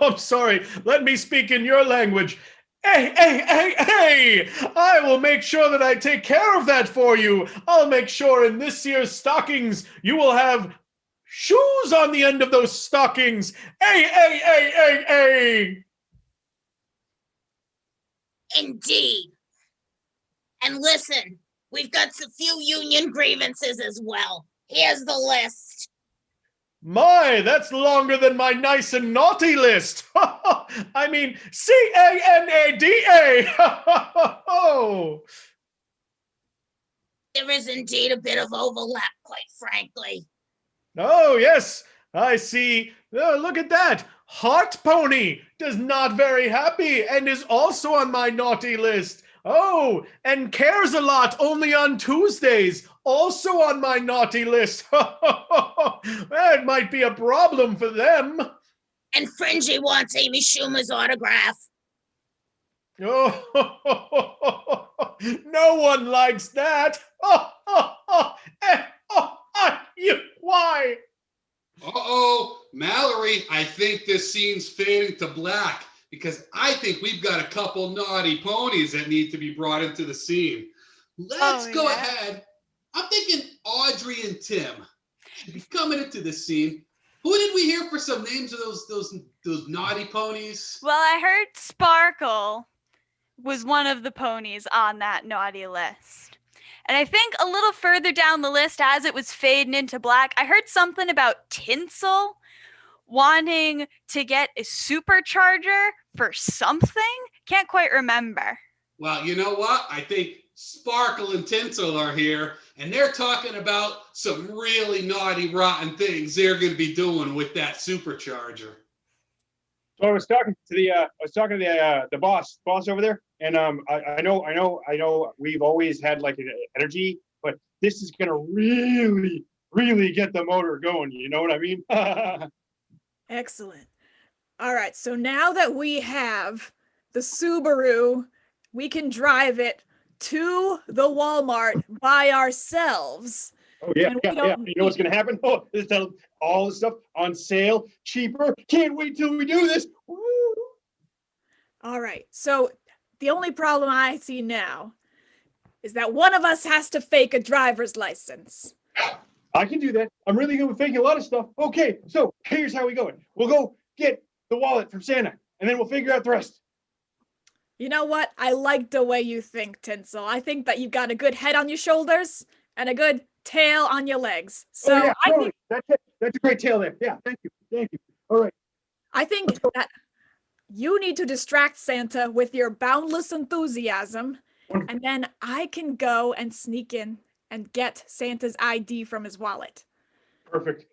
I'm sorry. Let me speak in your language. Hey! I will make sure that I take care of that for you. I'll make sure in this year's stockings you will have shoes on the end of those stockings. Hey! Indeed. And listen, we've got a few union grievances as well. Here's the list. My, that's longer than my nice and naughty list. I mean, CANADA. There is indeed a bit of overlap, quite frankly. Oh, yes. I see. Oh, look at that. Heart Pony does not very happy and is also on my naughty list. Oh, and cares a lot only on Tuesdays, also on my naughty list. That might be a problem for them. And Fringy wants Amy Schumer's autograph. Oh, no one likes that. Why? Uh-oh, Mallory, I think this scene's fading to black because I think we've got a couple naughty ponies that need to be brought into the scene. Let's go ahead. I'm thinking Audrey and Tim should be coming into the scene. Who did we hear for some names of those naughty ponies? Well, I heard Sparkle was one of the ponies on that naughty list. And I think a little further down the list, as it was fading into black, I heard something about Tinsel wanting to get a supercharger for something. Can't quite remember. Well, you know what? I think Sparkle and Tinsel are here, and they're talking about some really naughty, rotten things they're going to be doing with that supercharger. So I was talking to the boss over there, and I know we've always had like an energy, but this is gonna really get the motor going. You know what I mean? Excellent. All right, so now that we have the Subaru, we can drive it to the Walmart by ourselves. Oh yeah. You know what's gonna happen? Oh, this all the stuff on sale, cheaper. Can't wait till we do this. Woo! All right. So the only problem I see now is that one of us has to fake a driver's license. I can do that. I'm really good with faking a lot of stuff. Okay, so here's how we go. We'll go get the wallet from Santa, and then we'll figure out the rest. You know what? I like the way you think, Tinsel. I think that you've got a good head on your shoulders and a good tail on your legs. So yeah, I totally. think That's a great tail there. Yeah, thank you. All right. I think that you need to distract Santa with your boundless enthusiasm, and then I can go and sneak in and get Santa's ID from his wallet. Perfect.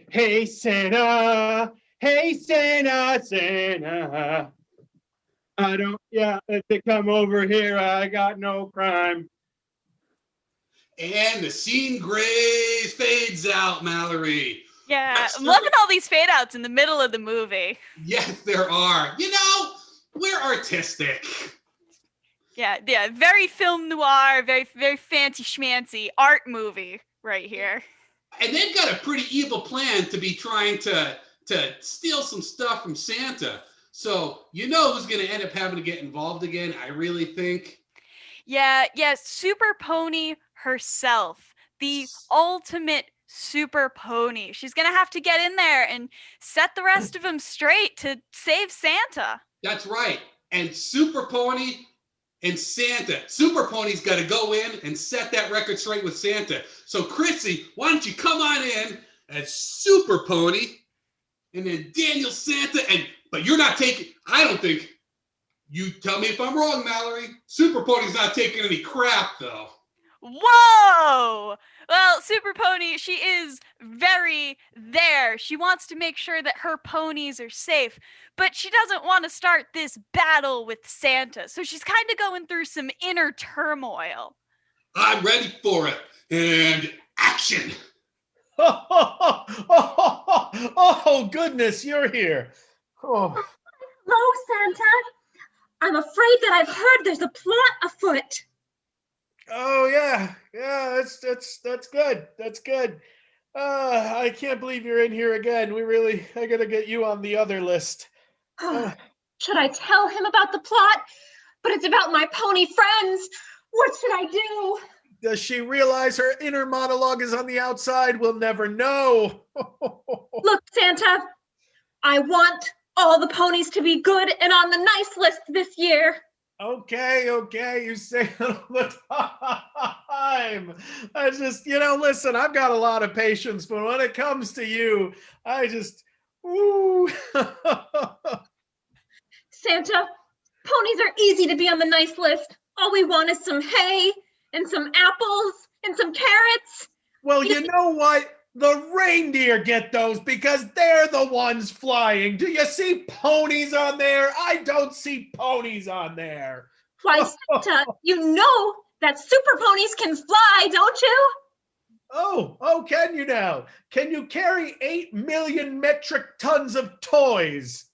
Hey, Santa. Santa. To come over here. I got no crime. And the scene fades out, Mallory. Yeah, I'm loving all these fade outs in the middle of the movie. Yes, there are. You know, we're artistic. Yeah, very film noir, very fancy schmancy art movie right here. And they've got a pretty evil plan to be trying to steal some stuff from Santa. So you know who's going to end up having to get involved again, I really think. Yeah, Super Pony herself, the ultimate super pony. She's going to have to get in there and set the rest of them straight to save Santa. That's right. And Super Pony and Santa. Super Pony's got to go in and set that record straight with Santa. So Chrissy, why don't you come on in as Super Pony, and then Daniel Santa, but you're not taking, I don't think, you tell me if I'm wrong, Mallory, Super Pony's not taking any crap though. Whoa! Well, Super Pony, she is very there. She wants to make sure that her ponies are safe, but she doesn't want to start this battle with Santa. So she's kind of going through some inner turmoil. I'm ready for it. And action. Oh, goodness, you're here. Oh. Hello, Santa. I'm afraid that I've heard there's a plot afoot. Oh yeah, that's good. That's good. I can't believe you're in here again. I gotta get you on the other list. Should I tell him about the plot? But it's about my pony friends. What should I do? Does she realize her inner monologue is on the outside? We'll never know. Look, Santa, I want all the ponies to be good and on the nice list this year. Okay, you say it all the time. I just, listen, I've got a lot of patience, but when it comes to you, I just, ooh. Santa, ponies are easy to be on the nice list. All we want is some hay and some apples and some carrots. Well, you know what? The reindeer get those because they're the ones flying. Do you see ponies on there? I don't see ponies on there. Why, Santa, you know that super ponies can fly, don't you? Oh, can you now? Can you carry 8 million metric tons of toys?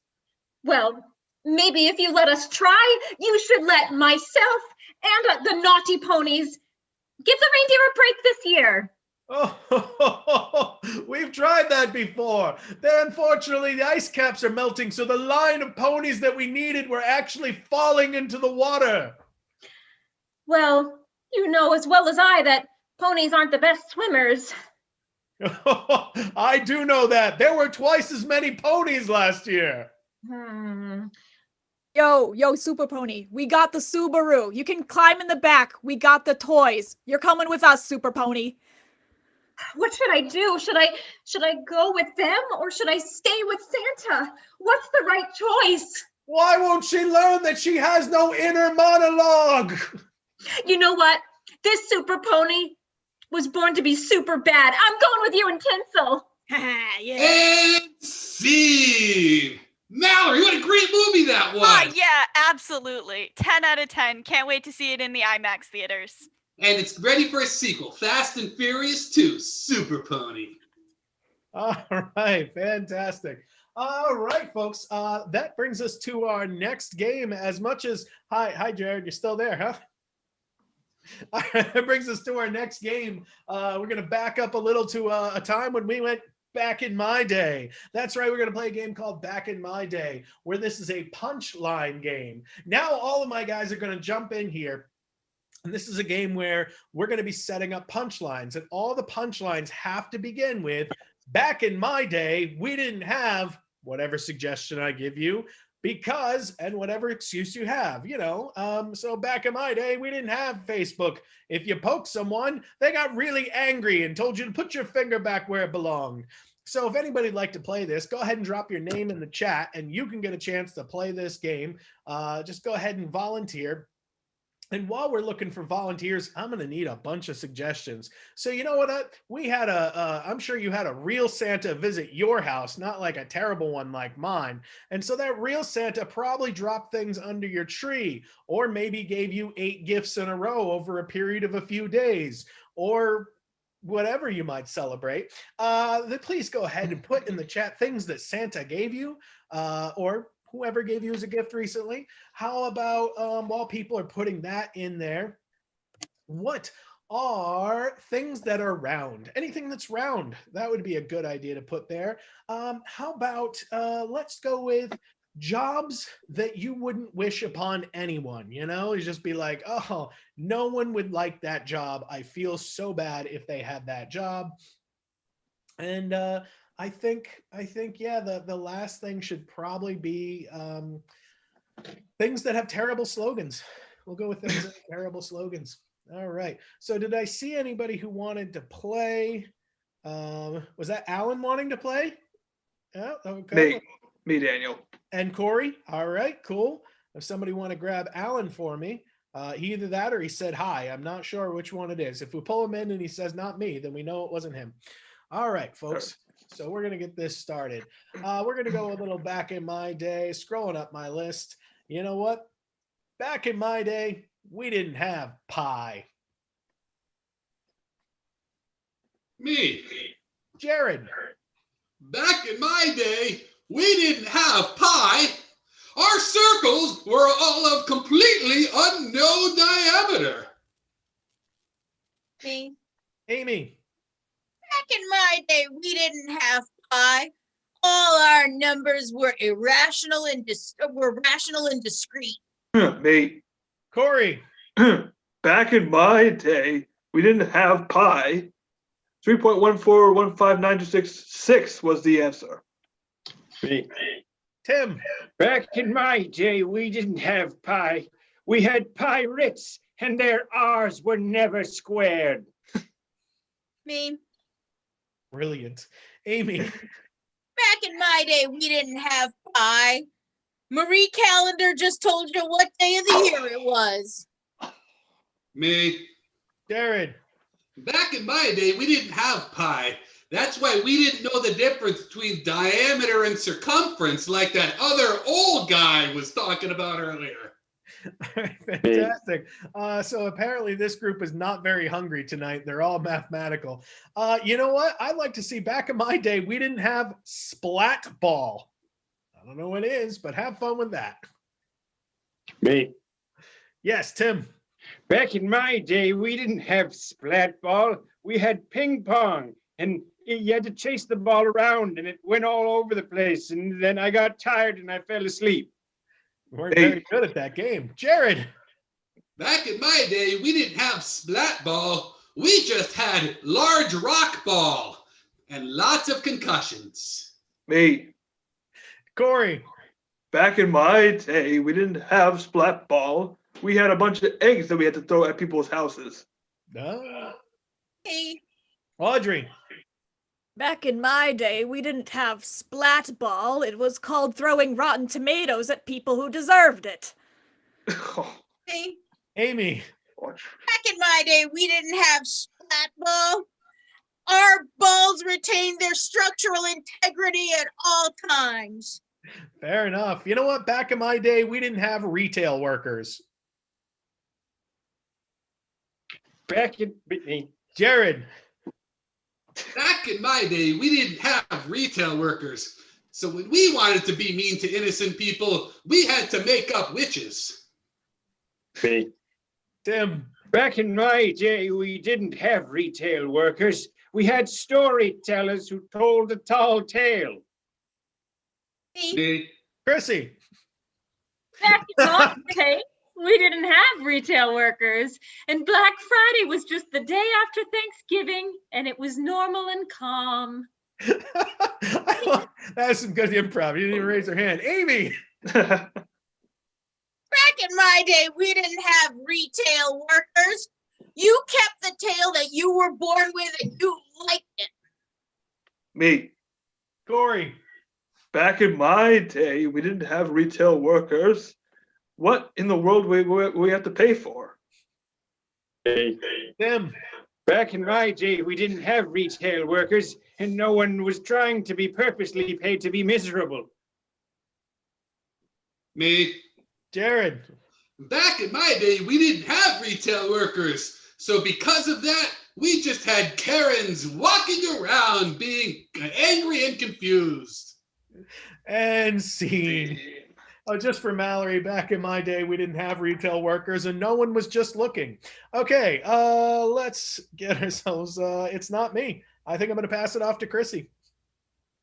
Well, maybe if you let us try, you should let myself and the naughty ponies give the reindeer a break this year. Oh, we've tried that before. Then, unfortunately, the ice caps are melting, so the line of ponies that we needed were actually falling into the water. Well, you know as well as I that ponies aren't the best swimmers. I do know that. There were twice as many ponies last year. Yo, Super Pony, we got the Subaru. You can climb in the back. We got the toys. You're coming with us, Super Pony. What should I do? Should I go with them or should I stay with Santa? What's the right choice? Why won't she learn that she has no inner monologue? You know what? This Super Pony was born to be super bad. I'm going with you in tinsel. Yeah. And scene. Mallory, what a great movie that was. Oh, yeah, absolutely. 10 out of 10. Can't wait to see it in the IMAX theaters. And it's ready for a sequel, Fast and Furious 2, Super Pony. All right, fantastic. All right, folks, that brings us to our next game. As much as, hi, Jared, you're still there, huh? All right, that brings us to our next game. We're going to back up a little to a time when we went back in my day. That's right, we're going to play a game called Back in My Day, where this is a punchline game. Now all of my guys are going to jump in here. And this is a game where we're going to be setting up punchlines, and all the punchlines have to begin with, back in my day, we didn't have whatever suggestion I give you, because, and whatever excuse you have, so back in my day, we didn't have Facebook. If you poke someone, they got really angry and told you to put your finger back where it belonged. So if anybody'd like to play this, go ahead and drop your name in the chat and you can get a chance to play this game. Just go ahead and volunteer. And while we're looking for volunteers, I'm going to need a bunch of suggestions. So you know what? We had I'm sure you had a real Santa visit your house, not like a terrible one like mine. And so that real Santa probably dropped things under your tree, or maybe gave you 8 gifts in a row over a period of a few days, or whatever you might celebrate. Please go ahead and put in the chat things that Santa gave you, or whoever gave you as a gift recently. How about while people are putting that in there, what are things that are round? Anything that's round, that would be a good idea to put there. How about let's go with jobs that you wouldn't wish upon anyone, you just be like, oh, no one would like that job. I feel so bad if they had that job. And I think, yeah, the last thing should probably be things that have terrible slogans. We'll go with things that have terrible slogans. All right. So did I see anybody who wanted to play? Was that Alan wanting to play? Yeah, okay. Me, Daniel. And Corey? All right, cool. If somebody want to grab Alan for me, either that or he said hi. I'm not sure which one it is. If we pull him in and he says not me, then we know it wasn't him. All right, folks. So we're going to get this started. We're going to go a little back in my day, scrolling up my list. You know what? Back in my day, we didn't have pie. Me. Jared. Back in my day, we didn't have pie. Our circles were all of completely unknown diameter. Me. Amy. Back in my day, we didn't have pie. All our numbers were rational and discrete. Me. Corey. Back in my day, we didn't have pi. 3.1415926 was the answer. Me. Tim. Back in my day, we didn't have pi. We had pirates, and their R's were never squared. Me. Brilliant. Amy. Back in my day, we didn't have pie. Marie Calendar just told you what day of the year it was. Me. Jared. Back in my day, we didn't have pie. That's why we didn't know the difference between diameter and circumference like that other old guy was talking about earlier. Fantastic. So apparently this group is not very hungry tonight. They're all mathematical. You know what? I'd like to see, back in my day, we didn't have splat ball. I don't know what it is, but have fun with that. Me. Yes, Tim. Back in my day, we didn't have splat ball. We had ping pong, and you had to chase the ball around, and it went all over the place. And then I got tired and I fell asleep. We weren't very good at that game. Jared. Back in my day, we didn't have splat ball. We just had large rock ball and lots of concussions. Me. Corey. Back in my day, we didn't have splat ball. We had a bunch of eggs that we had to throw at people's houses. Hey, Audrey. Back in my day, we didn't have splat ball. It was called throwing rotten tomatoes at people who deserved it. hey. Amy. Back in my day, we didn't have splat ball. Our balls retained their structural integrity at all times. Fair enough. You know what? Back in my day, we didn't have retail workers. Back in me. Jared. Back in my day, we didn't have retail workers. So when we wanted to be mean to innocent people, we had to make up witches. Me. Tim. Back in my day, we didn't have retail workers. We had storytellers who told a tall tale. Me. Chrissy. Back in my day, we didn't have retail workers, and Black Friday was just the day after Thanksgiving, and it was normal and calm. That's some good improv. You didn't even raise your hand. Amy. Back in my day, we didn't have retail workers. You kept the tail that you were born with and you liked it. Me. Corey. Back in my day, we didn't have retail workers. What in the world we have to pay for? Tim. Back in my day, we didn't have retail workers, and no one was trying to be purposely paid to be miserable. Me. Jared. Back in my day, we didn't have retail workers. So because of that, we just had Karens walking around being angry and confused. And scene. Oh, just for Mallory, back in my day, we didn't have retail workers and no one was just looking. Okay, let's get ourselves, it's not me. I think I'm going to pass it off to Chrissy.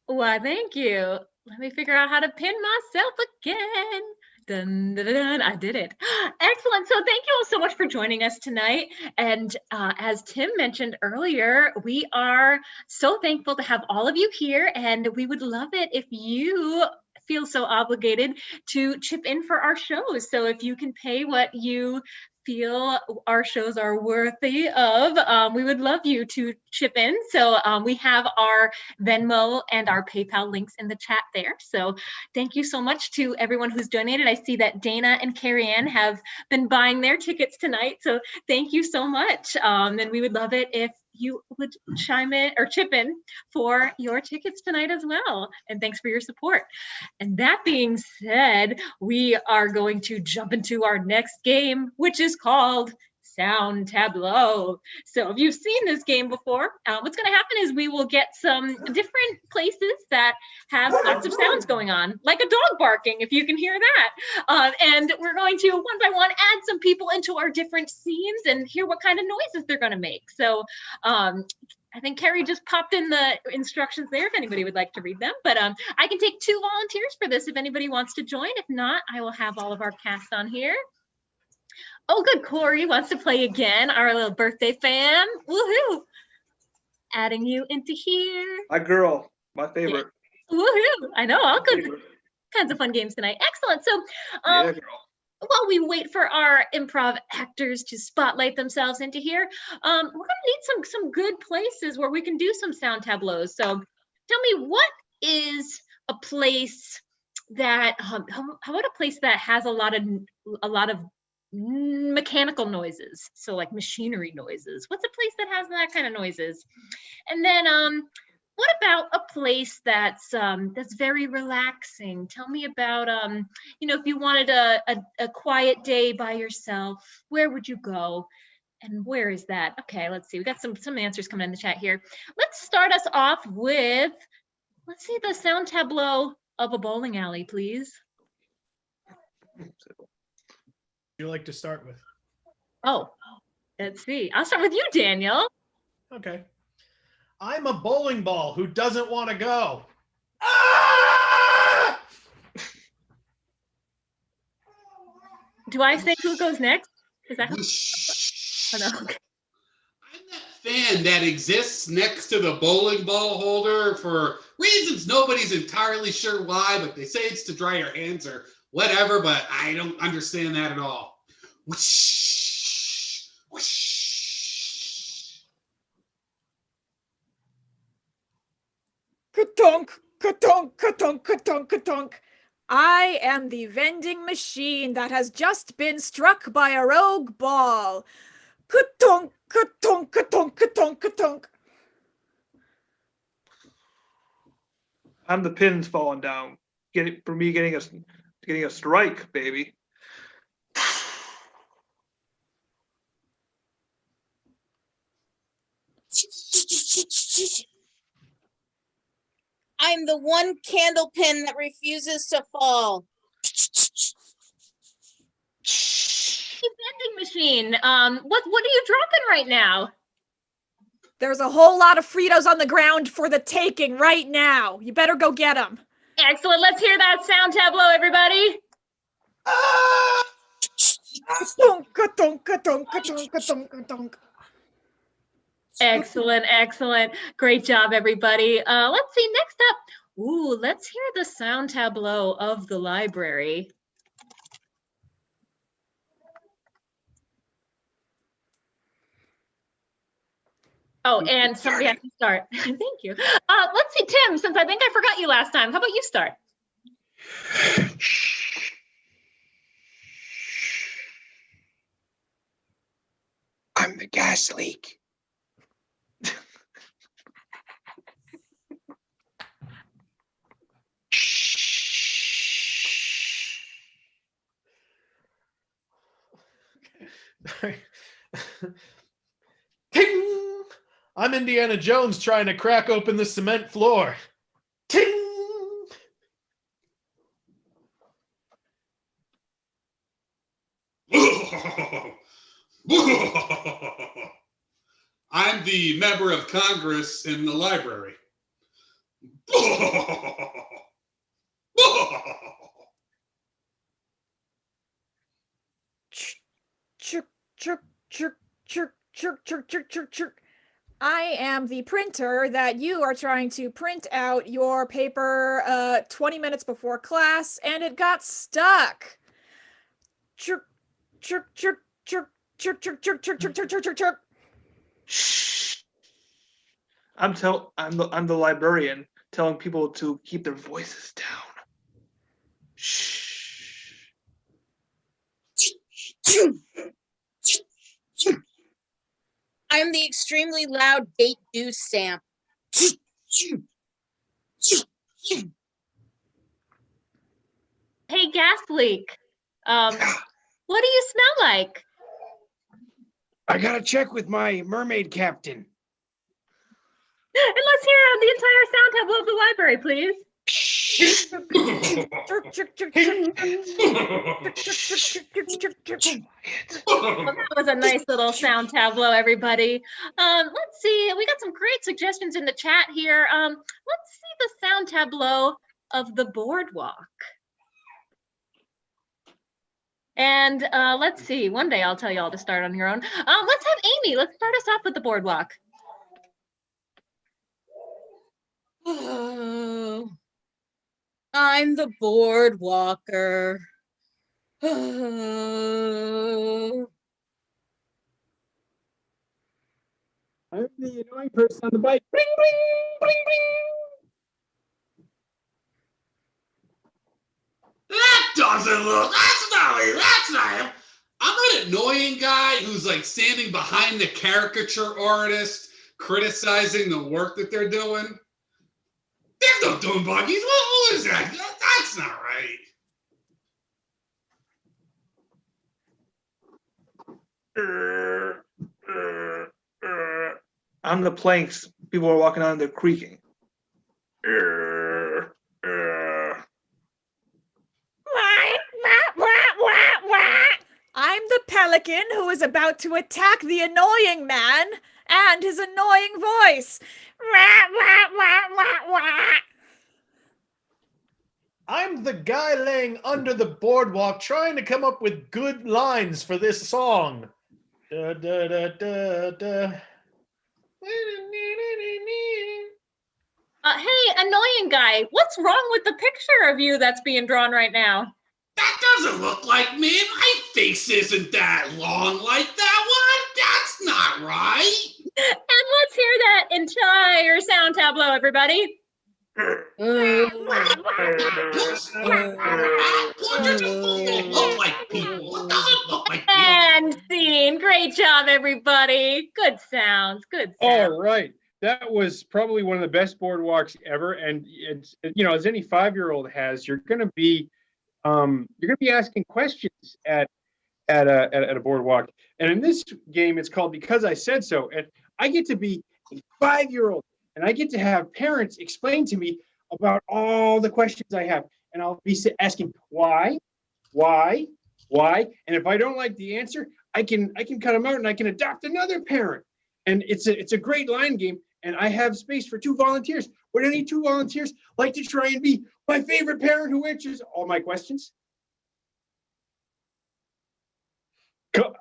Why, thank you. Let me figure out how to pin myself again. Dun, dun, dun, dun. I did it. Excellent. So thank you all so much for joining us tonight. And as Tim mentioned earlier, we are so thankful to have all of you here, and we would love it if you feel so obligated to chip in for our shows. So if you can pay what you feel our shows are worthy of, we would love you to chip in. So we have our Venmo and our PayPal links in the chat there. So thank you so much to everyone who's donated. I see that Dana and Carrie Ann have been buying their tickets tonight. So thank you so much. And we would love it if you would chime in or chip in for your tickets tonight as well. And thanks for your support. And that being said, we are going to jump into our next game, which is called Sound Tableau. So if you've seen this game before, what's going to happen is we will get some different places that have lots of sounds going on, like a dog barking, if you can hear that. And we're going to, one by one, add some people into our different scenes and hear what kind of noises they're going to make. So I think Carrie just popped in the instructions there if anybody would like to read them. But I can take 2 volunteers for this if anybody wants to join. If not, I will have all of our cast on here. Oh, good. Corey wants to play again. Our little birthday fan. Woohoo. Adding you into here. My girl, my favorite. Yeah. Woohoo. I know, all kinds of fun games tonight. Excellent. So Yeah, girl. while we wait for our improv actors to spotlight themselves into here, we're going to need some good places where we can do some sound tableaus. So tell me, what is a place that, how about a place that has a lot of mechanical noises, so like machinery noises? What's a place that has that kind of noises? And then what about a place that's very relaxing? Tell me about if you wanted a quiet day by yourself, where would you go? And where is that? Okay, let's see. We got some answers coming in the chat here. Let's start us off with, let's see the sound tableau of a bowling alley, please. You like to start with? Oh, let's see. I'll start with you, Daniel. Okay. I'm a bowling ball who doesn't want to go. Do I say who goes next? Is that Whoosh. oh, no. Okay. I'm that fan that exists next to the bowling ball holder for reasons nobody's entirely sure why, but they say it's to dry your hands or whatever, but I don't understand that at all. Whoosh, whoosh. Ka-tonk, ka-tonk, ka-tonk, ka-tonk, ka-tonk. I am the vending machine that has just been struck by a rogue ball. Ka-tonk, ka-tonk, ka-tonk, ka-tonk, ka-tonk. I'm the pins falling down. Getting a strike, baby. I'm the one candle pin that refuses to fall. Vending machine. What are you dropping right now? There's a whole lot of Fritos on the ground for the taking right now. You better go get them. Excellent. Let's hear that sound tableau, everybody. Ka-tonk, ka-tonk, ka-tonk, ka-tonk, ka-tonk, ka-tonk. Excellent, excellent. Great job, everybody. Let's see, next up. Ooh, let's hear the sound tableau of the library. Oh, and somebody has to start. Thank you. Let's see, Tim, since I think I forgot you last time, how about you start? I'm the gas leak. Ting! I'm Indiana Jones trying to crack open the cement floor. Ting! I'm the member of Congress in the library. Chirk, chirk, chirk, chirk, chirk, chirk, chirk, chirk, chirk. I am the printer that you are trying to print out your paper 20 minutes before class, and it got stuck. Chirk, chirk, chirk, chirk, chirk, chirk, chirk, chirk, chirk, chirk, chirk, chirk, chirk. Shh. I'm the librarian telling people to keep their voices down. Shh. I'm the extremely loud date due stamp. Hey, gas leak. What do you smell like? I gotta check with my mermaid captain. And let's hear the entire sound tableau of the library, please. Chirk, chirk, chirk, chirk, chirk, chirk, chirk, chirk, chirk. Well, that was a nice little sound tableau, everybody. Let's see. We got some great suggestions in the chat here. Let's see the sound tableau of the boardwalk. And let's see. One day I'll tell you all to start on your own. Let's have Amy. Let's start us off with the boardwalk. Oh, I'm the boardwalker. Oh. I'm the annoying person on the bike. Bling, bling, bling, bling. That doesn't look. That's not him. I'm that annoying guy who's like standing behind the caricature artist, criticizing the work that they're doing. no dune buggies. What is that? That's not right. On the planks, people are walking on, they're creaking. I'm the pelican who is about to attack the annoying man and his annoying voice. I'm the guy laying under the boardwalk trying to come up with good lines for this song. Da, da, da, da, da. Hey, annoying guy, what's wrong with the picture of you that's being drawn right now? That doesn't look like me. My face isn't that long like that one. That's not right. And let's hear that entire sound tableau, everybody. Portraits don't look like people. It doesn't look like people. And scene. Great job, everybody. Good sounds. Good sounds. All right. That was probably one of the best boardwalks ever. And it's, you know, as any 5-year-old has, you're going to be asking questions at a boardwalk. And in this game, it's called Because I Said So. And I get to be a 5-year-old, and I get to have parents explain to me about all the questions I have. And I'll be asking why. And if I don't like the answer, I can cut them out and I can adopt another parent. And it's a great line game. And I have space for 2 volunteers. Would any 2 volunteers like to try and be my favorite parent who answers all my questions?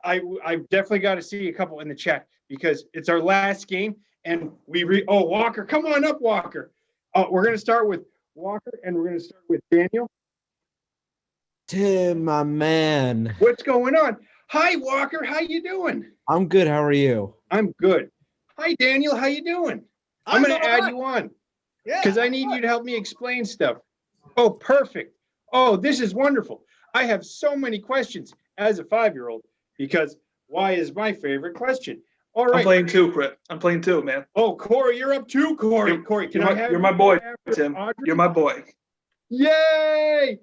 I've definitely got to see a couple in the chat because it's our last game. And Walker, come on up, Walker. We're going to start with Walker and we're going to start with Daniel. Tim, my man. What's going on? Hi, Walker. How you doing? I'm good. How are you? I'm good. Hi, Daniel. How you doing? I'm going to add you on because I need you to help me explain stuff. Oh, perfect. Oh, this is wonderful. I have so many questions as a 5-year-old because why is my favorite question? All right. I'm playing too, Crit. I'm playing too, man. Oh, Corey, you're up too, Corey. Corey, You're my boy, Tim. Audrey? You're my boy. Yay!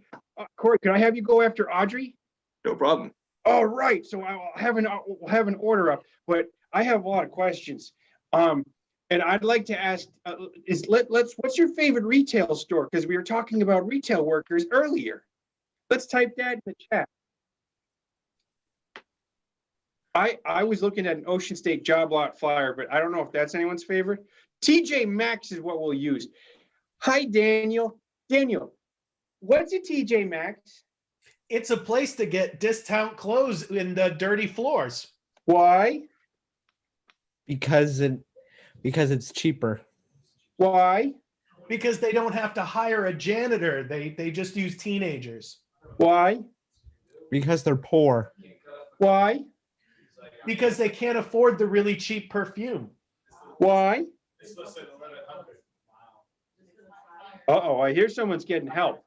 Corey, can I have you go after Audrey? No problem. All right. So we'll have an order up, but I have a lot of questions. And I'd like to ask, what's your favorite retail store? Because we were talking about retail workers earlier. Let's type that in the chat. I was looking at an Ocean State job lot flyer, but I don't know if that's anyone's favorite. TJ Maxx is what we'll use. Hi, Daniel. Daniel, what's a TJ Maxx? It's a place to get discount clothes in the dirty floors. Why? Because it's cheaper. Why? Because they don't have to hire a janitor. They just use teenagers. Why? Because they're poor. Why? Because they can't afford the really cheap perfume. Why? Uh-oh, I hear someone's getting help.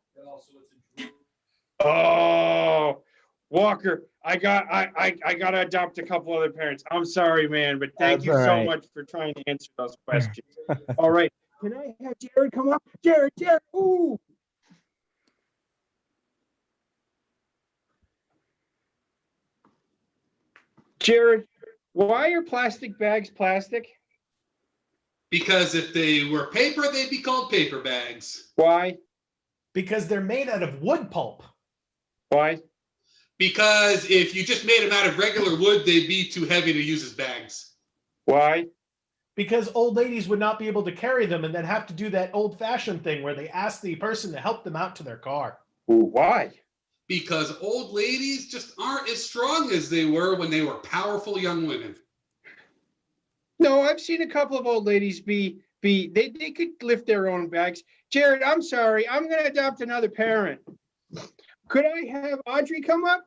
Oh, Walker, I gotta adopt a couple other parents. I'm sorry, man, but thank you so much for trying to answer those questions. All right. Can I have Jared come up? Jared, ooh. Jared, why are plastic bags plastic? Because if they were paper, they'd be called paper bags. Why? Because they're made out of wood pulp. Why? Because if you just made them out of regular wood, they'd be too heavy to use as bags. Why? Because old ladies would not be able to carry them and then have to do that old-fashioned thing where they ask the person to help them out to their car. Ooh, why? Because old ladies just aren't as strong as they were when they were powerful young women. No, I've seen a couple of old ladies they could lift their own bags. Jared, I'm sorry. I'm going to adopt another parent. Could I have Audrey come up?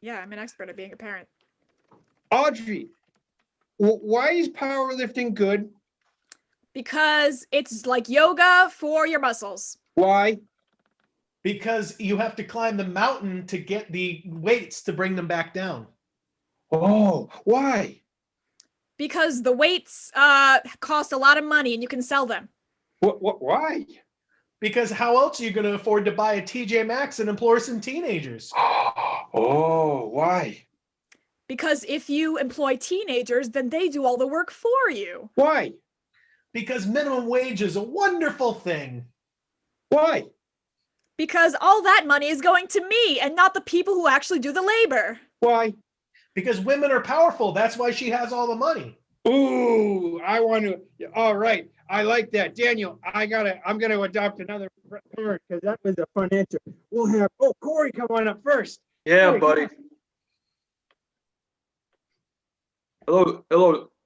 Yeah, I'm an expert at being a parent. Audrey, why is powerlifting good? Because it's like yoga for your muscles. Why? Because you have to climb the mountain to get the weights to bring them back down. Oh, why? Because the weights cost a lot of money and you can sell them. Why? Because how else are you going to afford to buy a TJ Maxx and employ some teenagers? Oh, why? Because if you employ teenagers, then they do all the work for you. Why? Because minimum wage is a wonderful thing. Why? Because all that money is going to me and not the people who actually do the labor. Why? Because women are powerful. That's why she has all the money. Ooh, I want to. All right, I like that, Daniel. I'm gonna adopt another parent because that was a fun answer. We'll have Corey come on up first. Yeah, Corey, buddy.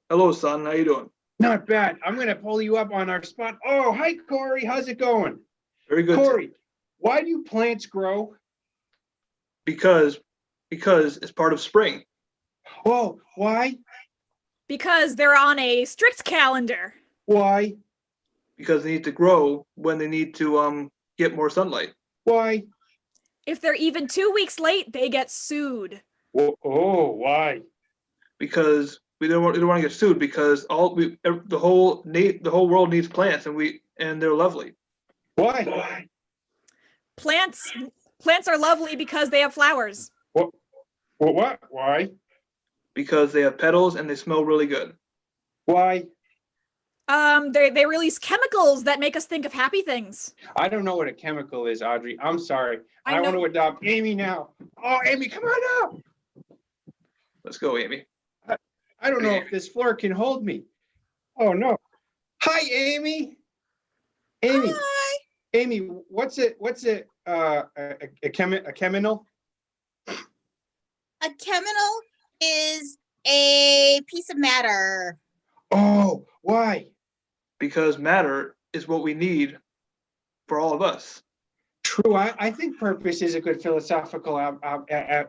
Hello, son. How you doing? Not bad. I'm gonna pull you up on our spot. Oh, hi, Corey. How's it going? Very good. Corey, why do plants grow? Because it's part of spring. Oh, why? Because they're on a strict calendar. Why? Because they need to grow when they need to get more sunlight. Why? If they're even 2 weeks late, they get sued. Oh, why? Because we don't want to get sued because the whole world needs plants and they're lovely. Why? Plants are lovely because they have flowers. What? Why? Because they have petals and they smell really good. Why? They release chemicals that make us think of happy things. I don't know what a chemical is, Audrey. I'm sorry. I want know. to adopt Amy now. Oh, Amy, come on up. Let's go, Amy. I don't know if this floor can hold me. Oh no. Hi, Amy. Amy. Hi. Amy, what's a cheminal? A cheminal is a piece of matter. Oh, why? Because matter is what we need for all of us. True. I think purpose is a good philosophical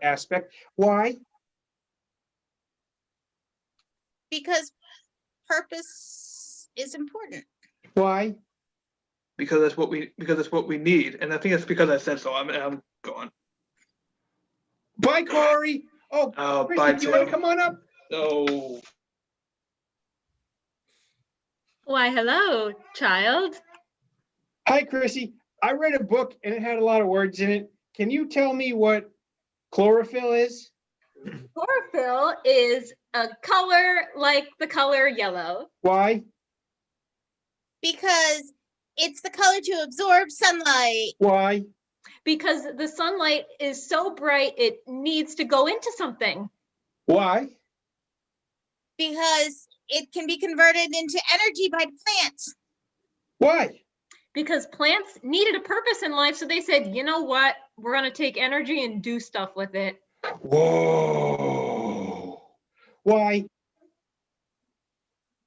aspect. Why? Because purpose is important. Why? Because that's what we need, and I think that's because I said so. I'm going. Bye, Corey. Oh, Chrissy, bye, do you want to Tim. come on up? No. Why, hello, child. Hi, Chrissy. I read a book and it had a lot of words in it. Can you tell me what chlorophyll is? Chlorophyll is a color like the color yellow. Why? Because it's the color to absorb sunlight. Why? Because the sunlight is so bright, it needs to go into something. Why? Because it can be converted into energy by plants. Why? Because plants needed a purpose in life, so they said, you know what? We're going to take energy and do stuff with it. Whoa. Why?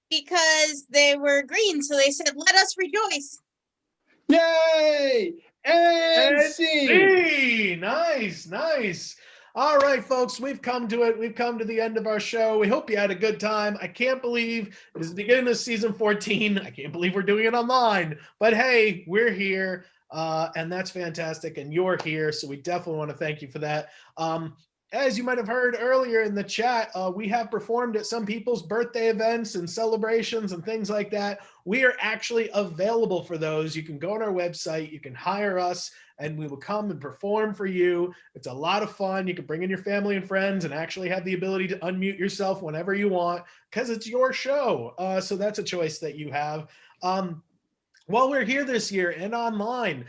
Because they were green, so they said, let us rejoice. Yay! And scene. Nice. All right, folks, we've come to it. We've come to the end of our show. We hope you had a good time. I can't believe it is the beginning of season 14. I can't believe we're doing it online. But hey, we're here, and that's fantastic. And you're here, so we definitely want to thank you for that. As you might have heard earlier in the chat, we have performed at some people's birthday events and celebrations and things like that. We are actually available for those. You can go on our website, you can hire us, and we will come and perform for you. It's a lot of fun. You can bring in your family and friends and actually have the ability to unmute yourself whenever you want because it's your show. So that's a choice that you have. While we're here this year and online,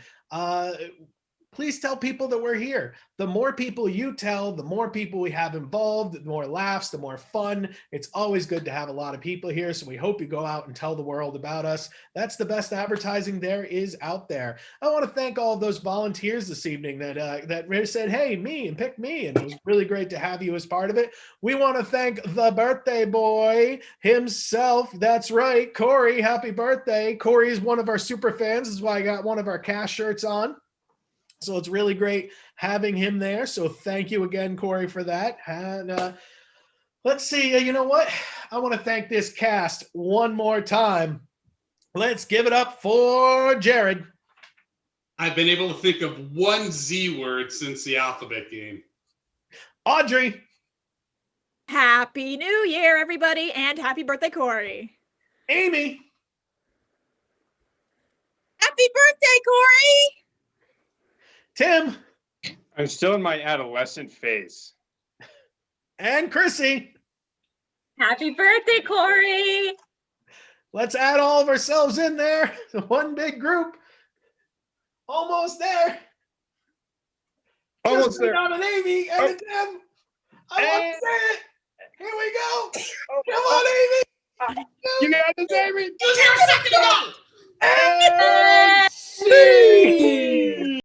please tell people that we're here. The more people you tell, the more people we have involved, the more laughs, the more fun. It's always good to have a lot of people here. So we hope you go out and tell the world about us. That's the best advertising there is out there. I want to thank all of those volunteers this evening that said, hey, me, and pick me. And it was really great to have you as part of it. We want to thank the birthday boy himself. That's right, Corey. Happy birthday. Corey is one of our super fans. This is why I got one of our cast shirts on. So it's really great having him there. So thank you again, Corey, for that. And let's see, you know what? I want to thank this cast one more time. Let's give it up for Jared. I've been able to think of one Z word since the alphabet game. Audrey. Happy New Year, everybody, and happy birthday, Corey. Amy. Happy birthday, Corey. Tim. I'm still in my adolescent phase. And Chrissy. Happy birthday, Corey. Let's add all of ourselves in there. One big group. Almost there. Almost Just there. Down an Amy and a Tim. I want to say it. Here we go. Come on, Amy. You got this, Amy. He was here a second ago. And see.